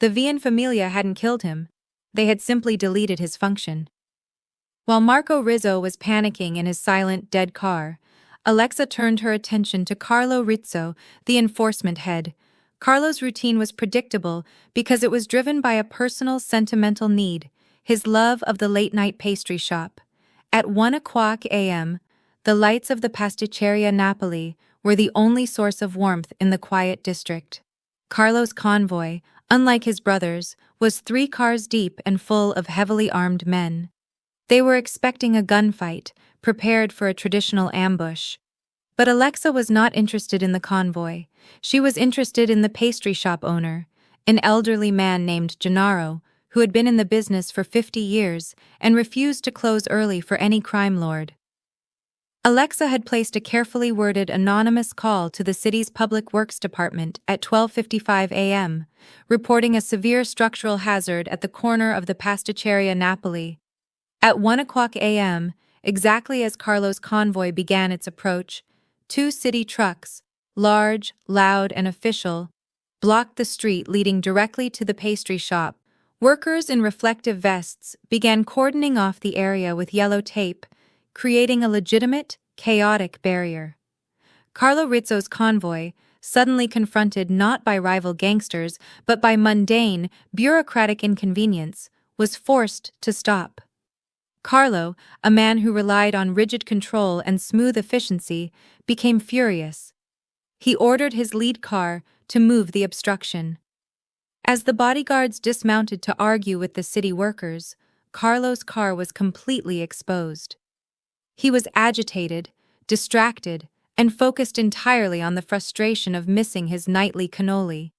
The Vian Familia hadn't killed him. They had simply deleted his function. While Marco Rizzo was panicking in his silent, dead car, Alexa turned her attention to Carlo Rizzo, the enforcement head. Carlo's routine was predictable because it was driven by a personal, sentimental need, his love of the late-night pastry shop. At 1:00 a.m., the lights of the Pasticceria Napoli were the only source of warmth in the quiet district. Carlo's convoy, unlike his brothers, was 3 cars deep and full of heavily armed men. They were expecting a gunfight, prepared for a traditional ambush. But Alexa was not interested in the convoy. She was interested in the pastry shop owner, an elderly man named Gennaro, who had been in the business for 50 years and refused to close early for any crime lord. Alexa had placed a carefully worded anonymous call to the city's Public Works Department at 12:55 a.m., reporting a severe structural hazard at the corner of the Pasticceria Napoli. At 1:00 a.m., exactly as Carlo's convoy began its approach, 2 city trucks, large, loud, and official, blocked the street leading directly to the pastry shop. Workers in reflective vests began cordoning off the area with yellow tape, creating a legitimate, chaotic barrier. Carlo Rizzo's convoy, suddenly confronted not by rival gangsters but by mundane, bureaucratic inconvenience, was forced to stop. Carlo, a man who relied on rigid control and smooth efficiency, became furious. He ordered his lead car to move the obstruction. As the bodyguards dismounted to argue with the city workers, Carlo's car was completely exposed. He was agitated, distracted, and focused entirely on the frustration of missing his nightly cannoli.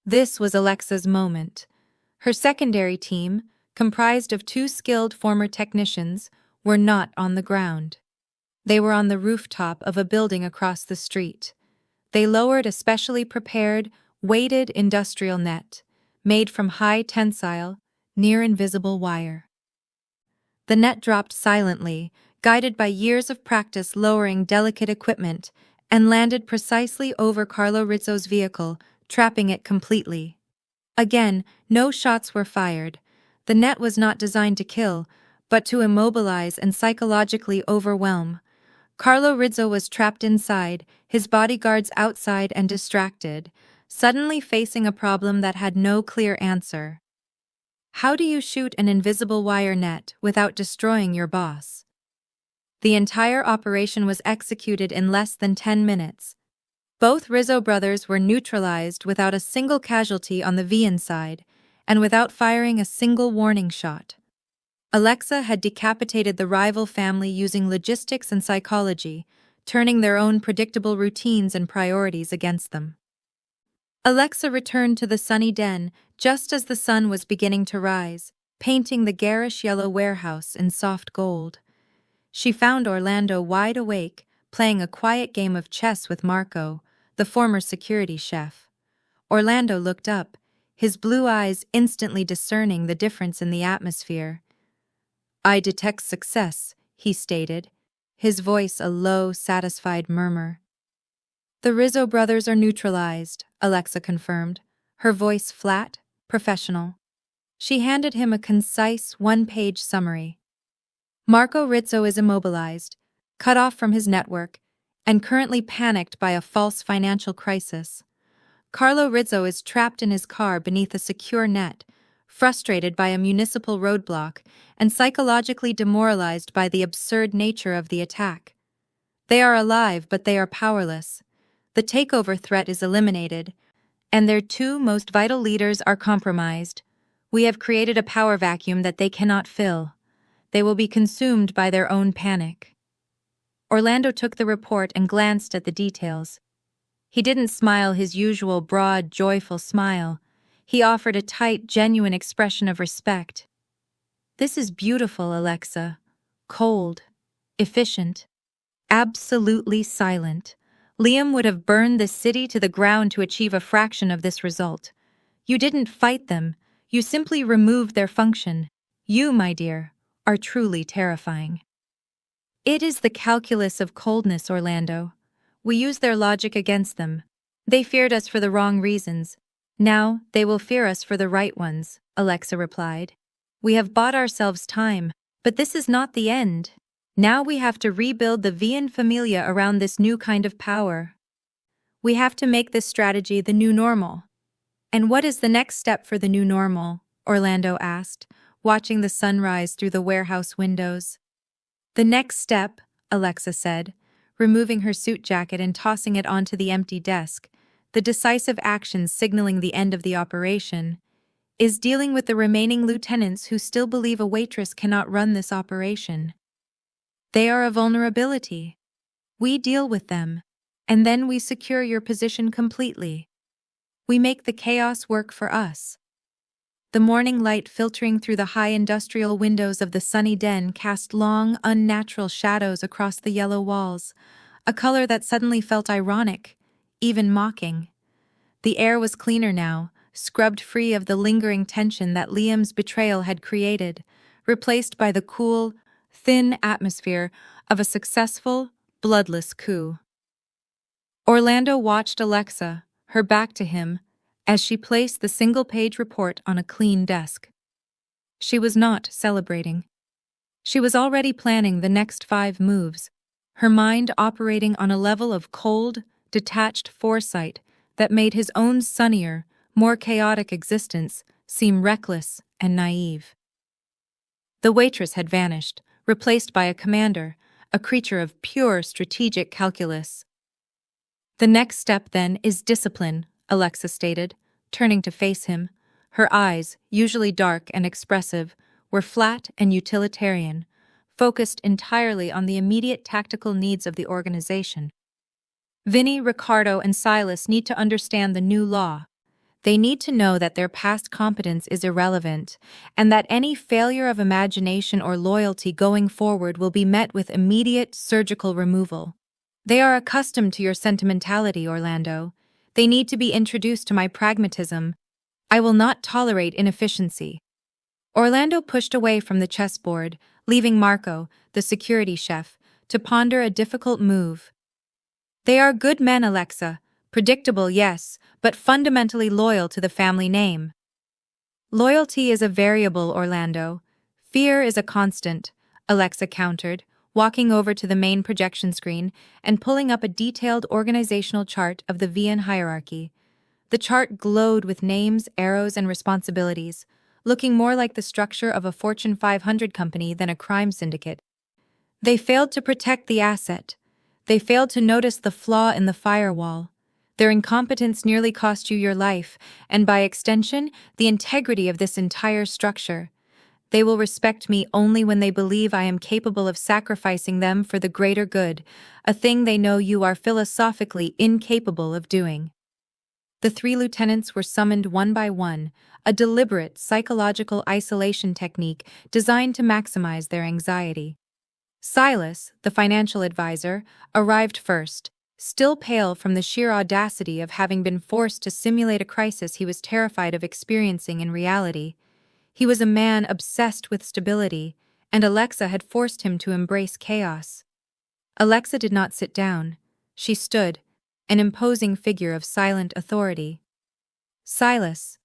This was Alexa's moment. Her secondary team, comprised of 2 skilled former technicians, were not on the ground. They were on the rooftop of a building across the street. They lowered a specially prepared, weighted industrial net, made from high tensile, near-invisible wire. The net dropped silently, guided by years of practice lowering delicate equipment, and landed precisely over Carlo Rizzo's vehicle, trapping it completely. Again, no shots were fired. The net was not designed to kill, but to immobilize and psychologically overwhelm. Carlo Rizzo was trapped inside, his bodyguards outside and distracted, suddenly facing a problem that had no clear answer. How do you shoot an invisible wire net without destroying your boss? The entire operation was executed in less than 10 minutes. Both Rizzo brothers were neutralized without a single casualty on the VN side, and without firing a single warning shot. Alexa had decapitated the rival family using logistics and psychology, turning their own predictable routines and priorities against them. Alexa returned to the sunny den just as the sun was beginning to rise, painting the garish yellow warehouse in soft gold. She found Orlando wide awake, playing a quiet game of chess with Marco, the former security chef. Orlando looked up, his blue eyes instantly discerning the difference in the atmosphere. "I detect success," he stated, his voice a low, satisfied murmur. "The Rizzo brothers are neutralized," Alexa confirmed, her voice flat, professional. She handed him a concise, one-page summary. "Marco Rizzo is immobilized, cut off from his network, and currently panicked by a false financial crisis. Carlo Rizzo is trapped in his car beneath a secure net, frustrated by a municipal roadblock and psychologically demoralized by the absurd nature of the attack. They are alive, but they are powerless. The takeover threat is eliminated, and their 2 most vital leaders are compromised. We have created a power vacuum that they cannot fill. They will be consumed by their own panic." Orlando took the report and glanced at the details. He didn't smile his usual broad, joyful smile. He offered a tight, genuine expression of respect. "This is beautiful, Alexa. Cold. Efficient. Absolutely silent. Liam would have burned the city to the ground to achieve a fraction of this result. You didn't fight them. You simply removed their function. You, my dear, are truly terrifying." "It is the calculus of coldness, Orlando. We used their logic against them. They feared us for the wrong reasons. Now they will fear us for the right ones," Alexa replied. "We have bought ourselves time, but this is not the end. Now we have to rebuild the Vian Familia around this new kind of power. We have to make this strategy the new normal." "And what is the next step for the new normal?" Orlando asked, watching the sunrise through the warehouse windows. "The next step," Alexa said, removing her suit jacket and tossing it onto the empty desk, the decisive action signaling the end of the operation, "is dealing with the remaining lieutenants who still believe a Waitress cannot run this operation. They are a vulnerability. We deal with them, and then we secure your position completely. We make the chaos work for us." The morning light filtering through the high industrial windows of the sunny den cast long, unnatural shadows across the yellow walls, a color that suddenly felt ironic, even mocking. The air was cleaner now, scrubbed free of the lingering tension that Liam's betrayal had created, replaced by the cool, thin atmosphere of a successful, bloodless coup. Orlando watched Alexa, her back to him, as she placed the single-page report on a clean desk. She was not celebrating. She was already planning the next 5 moves, her mind operating on a level of cold, detached foresight that made his own sunnier, more chaotic existence seem reckless and naive. The Waitress had vanished, replaced by a commander, a creature of pure strategic calculus. "The next step, then, is discipline," Alexa stated, turning to face him. Her eyes, usually dark and expressive, were flat and utilitarian, focused entirely on the immediate tactical needs of the organization. Vinny, Ricardo, and Silas need to understand the new law. They need to know that their past competence is irrelevant, and that any failure of imagination or loyalty going forward will be met with immediate surgical removal. They are accustomed to your sentimentality, Orlando. They need to be introduced to my pragmatism. I will not tolerate inefficiency. Orlando pushed away from the chessboard, leaving Marco, the security chef, to ponder a difficult move. They are good men, Alexa. Predictable, yes, but fundamentally loyal to the family name. Loyalty is a variable, Orlando. Fear is a constant, Alexa countered, walking over to the main projection screen and pulling up a detailed organizational chart of the VN hierarchy. The chart glowed with names, arrows, and responsibilities, looking more like the structure of a Fortune 500 company than a crime syndicate. They failed to protect the asset. They failed to notice the flaw in the firewall. Their incompetence nearly cost you your life, and by extension, the integrity of this entire structure. They will respect me only when they believe I am capable of sacrificing them for the greater good, a thing they know you are philosophically incapable of doing. The three lieutenants were summoned one by one, a deliberate psychological isolation technique designed to maximize their anxiety. Silas, the financial advisor, arrived first, still pale from the sheer audacity of having been forced to simulate a crisis he was terrified of experiencing in reality. He was a man obsessed with stability, and Alexa had forced him to embrace chaos. Alexa did not sit down. She stood, an imposing figure of silent authority. Silas.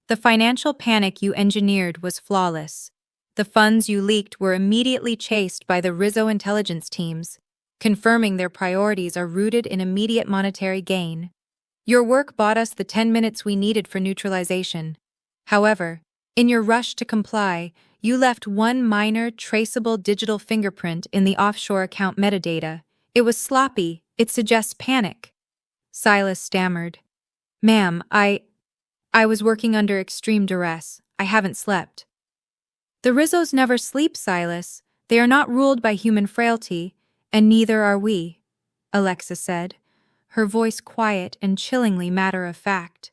The financial panic you engineered was flawless. The funds you leaked were immediately chased by the Rizzo intelligence teams, confirming their priorities are rooted in immediate monetary gain. Your work bought us the 10 minutes we needed for neutralization. However, in your rush to comply, you left one minor, traceable digital fingerprint in the offshore account metadata. It was sloppy. It suggests panic. Silas stammered. Ma'am, I was working under extreme duress. I haven't slept. The Rizzos never sleep, Silas. They are not ruled by human frailty, and neither are we, Alexa said, her voice quiet and chillingly matter-of-fact.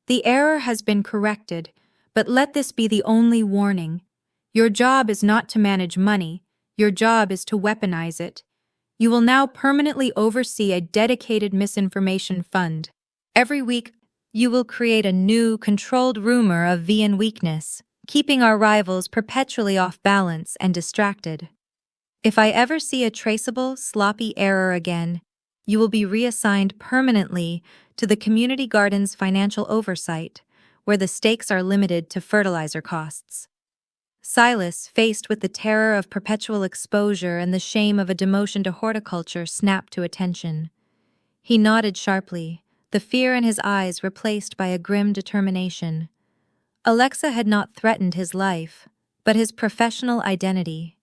The error has been corrected, but let this be the only warning. Your job is not to manage money. Your job is to weaponize it. You will now permanently oversee a dedicated misinformation fund. Every week, you will create a new, controlled rumor of VN weakness, keeping our rivals perpetually off balance and distracted. If I ever see a traceable, sloppy error again, you will be reassigned permanently to the community garden's financial oversight, where the stakes are limited to fertilizer costs. Silas, faced with the terror of perpetual exposure and the shame of a demotion to horticulture, snapped to attention. He nodded sharply, the fear in his eyes replaced by a grim determination. Alexa had not threatened his life, but his professional identity,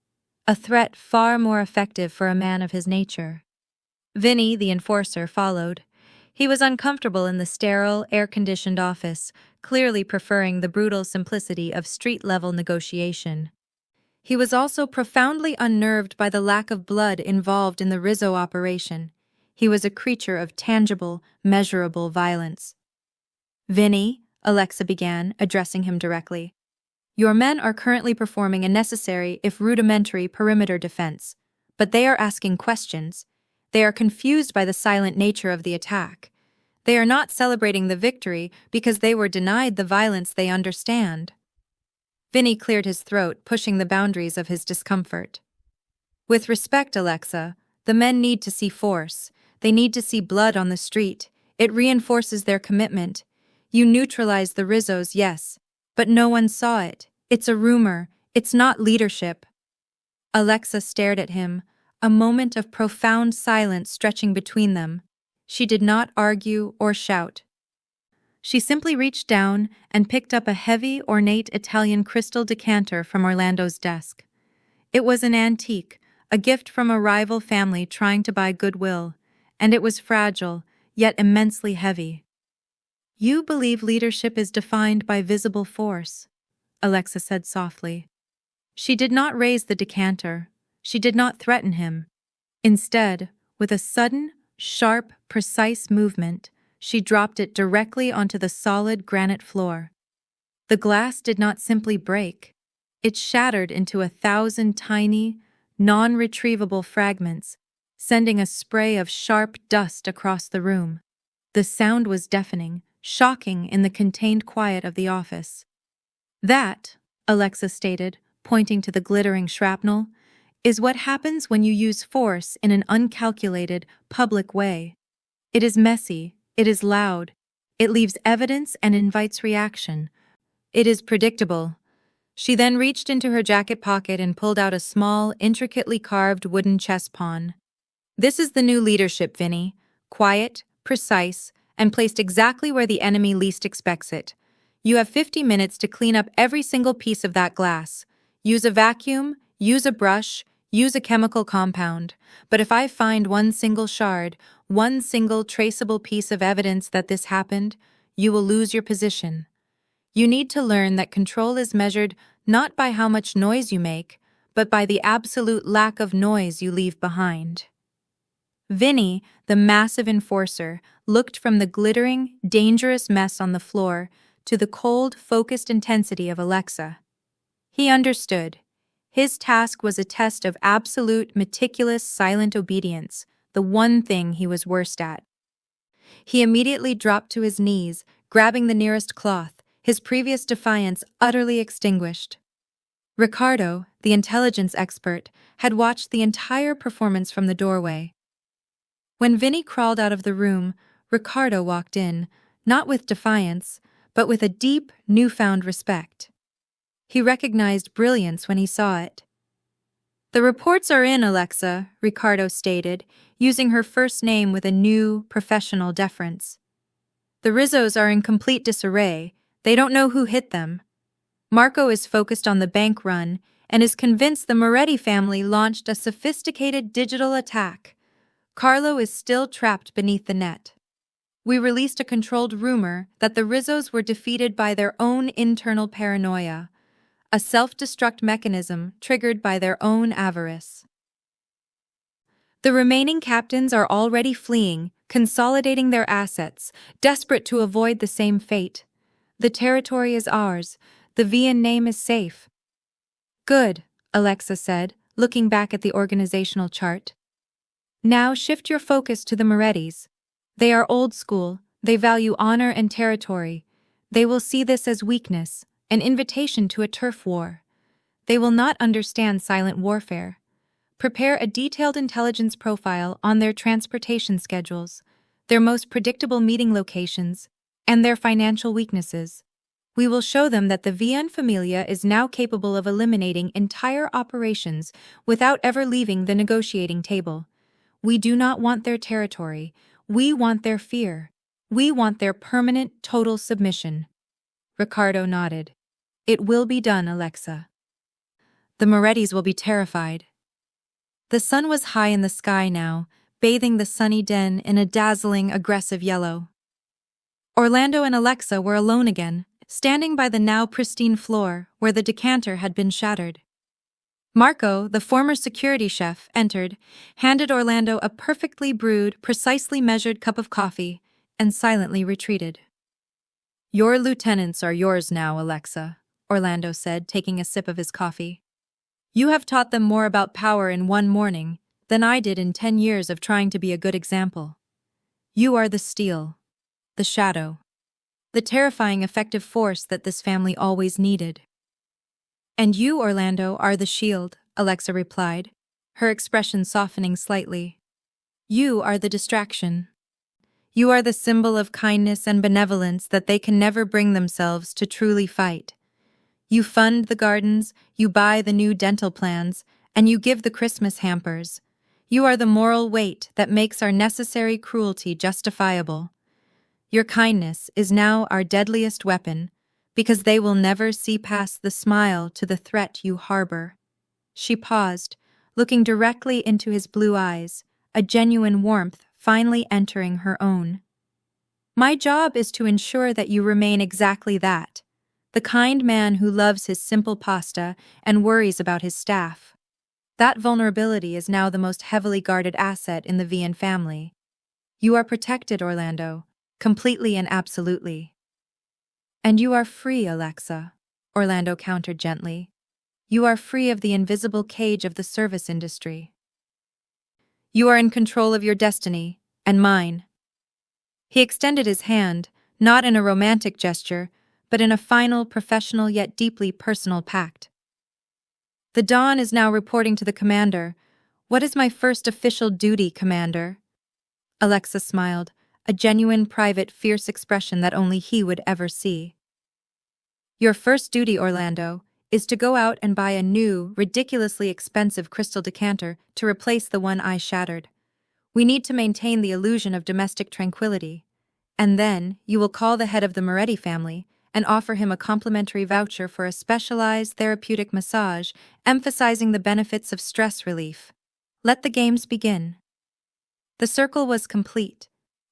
a threat far more effective for a man of his nature. Vinny, the enforcer, followed. He was uncomfortable in the sterile, air-conditioned office, clearly preferring the brutal simplicity of street-level negotiation. He was also profoundly unnerved by the lack of blood involved in the Rizzo operation. He was a creature of tangible, measurable violence. Vinny, Alexa began, addressing him directly. Your men are currently performing a necessary, if rudimentary, perimeter defense, but they are asking questions. They are confused by the silent nature of the attack. They are not celebrating the victory because they were denied the violence they understand. Vinny cleared his throat, pushing the boundaries of his discomfort. With respect, Alexa, the men need to see force. They need to see blood on the street. It reinforces their commitment. You neutralized the Rizzos, yes, but no one saw it. It's a rumor. It's not leadership. Alexa stared at him, a moment of profound silence stretching between them. She did not argue or shout. She simply reached down and picked up a heavy, ornate Italian crystal decanter from Orlando's desk. It was an antique, a gift from a rival family trying to buy goodwill, and it was fragile, yet immensely heavy. You believe leadership is defined by visible force, Alexa said softly. She did not raise the decanter. She did not threaten him. Instead, with a sudden, sharp, precise movement, she dropped it directly onto the solid granite floor. The glass did not simply break. It shattered into 1,000 tiny, non-retrievable fragments, sending a spray of sharp dust across the room. The sound was deafening, shocking in the contained quiet of the office. "That," Alexa stated, pointing to the glittering shrapnel, "is what happens when you use force in an uncalculated, public way. It is messy, it is loud, it leaves evidence and invites reaction. It is predictable." She then reached into her jacket pocket and pulled out a small, intricately carved wooden chess pawn. "This is the new leadership, Vinny. Quiet, precise, and placed exactly where the enemy least expects it. You have 50 minutes to clean up every single piece of that glass. Use a vacuum, use a brush, use a chemical compound. But if I find one single shard, one single traceable piece of evidence that this happened, you will lose your position. You need to learn that control is measured not by how much noise you make, but by the absolute lack of noise you leave behind." Vinny, the massive enforcer, looked from the glittering, dangerous mess on the floor to the cold, focused intensity of Alexa. He understood. His task was a test of absolute, meticulous, silent obedience, the one thing he was worst at. He immediately dropped to his knees, grabbing the nearest cloth, his previous defiance utterly extinguished. Ricardo, the intelligence expert, had watched the entire performance from the doorway. When Vinny crawled out of the room, Ricardo walked in, not with defiance, but with a deep, newfound respect. He recognized brilliance when he saw it. "The reports are in, Alexa," Ricardo stated, using her first name with a new, professional deference. "The Rizzos are in complete disarray. They don't know who hit them. Marco is focused on the bank run and is convinced the Moretti family launched a sophisticated digital attack. Carlo is still trapped beneath the net. We released a controlled rumor that the Rizzos were defeated by their own internal paranoia, a self-destruct mechanism triggered by their own avarice. The remaining captains are already fleeing, consolidating their assets, desperate to avoid the same fate. The territory is ours. The Vian name is safe." "Good," Alexa said, looking back at the organizational chart. "Now shift your focus to the Morettis. They are old school. They value honor and territory. They will see this as weakness, an invitation to a turf war. They will not understand silent warfare. Prepare a detailed intelligence profile on their transportation schedules, their most predictable meeting locations, and their financial weaknesses. We will show them that the Vian Familia is now capable of eliminating entire operations without ever leaving the negotiating table. We do not want their territory. We want their fear. We want their permanent, total submission." Ricardo nodded. "It will be done, Alexa." The Morettis will be terrified. The sun was high in the sky now, bathing the sunny den in a dazzling, aggressive yellow. Orlando and Alexa were alone again, standing by the now pristine floor where the decanter had been shattered. Marco, the former security chef, entered, handed Orlando a perfectly brewed, precisely measured cup of coffee, and silently retreated. "Your lieutenants are yours now, Alexa," Orlando said, taking a sip of his coffee. "You have taught them more about power in one morning than I did in 10 years of trying to be a good example. You are the steel, the shadow, the terrifying effective force that this family always needed." "And you, Orlando, are the shield," Alexa replied, her expression softening slightly. "You are the distraction. You are the symbol of kindness and benevolence that they can never bring themselves to truly fight. You fund the gardens, you buy the new dental plans, and you give the Christmas hampers. You are the moral weight that makes our necessary cruelty justifiable. Your kindness is now our deadliest weapon, because they will never see past the smile to the threat you harbor." She paused, looking directly into his blue eyes, a genuine warmth finally entering her own. "My job is to ensure that you remain exactly that, the kind man who loves his simple pasta and worries about his staff. That vulnerability is now the most heavily guarded asset in the Vian family. You are protected, Orlando, completely and absolutely. And you are free, Alexa, Orlando countered gently. You are free of the invisible cage of the service industry. You are in control of your destiny, and mine. He extended his hand, not in a romantic gesture, but in a final, professional yet deeply personal pact. The Dawn is now reporting to the commander. What is my first official duty, Commander? Alexa smiled, a genuine, private, fierce expression that only he would ever see. Your first duty, Orlando, is to go out and buy a new, ridiculously expensive crystal decanter to replace the one I shattered. We need to maintain the illusion of domestic tranquility. And then, you will call the head of the Moretti family and offer him a complimentary voucher for a specialized therapeutic massage, emphasizing the benefits of stress relief. Let the games begin. The circle was complete.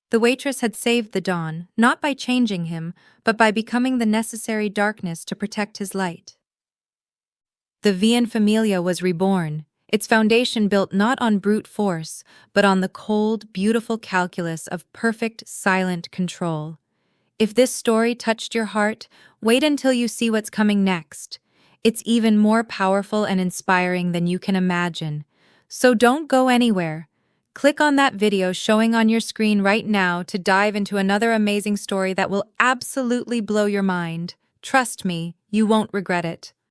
The waitress had saved the Dawn, not by changing him, but by becoming the necessary darkness to protect his light. The Vian Familia was reborn, its foundation built not on brute force, but on the cold, beautiful calculus of perfect, silent control. If this story touched your heart, wait until you see what's coming next. It's even more powerful and inspiring than you can imagine. So don't go anywhere. Click on that video showing on your screen right now to dive into another amazing story that will absolutely blow your mind. Trust me, you won't regret it.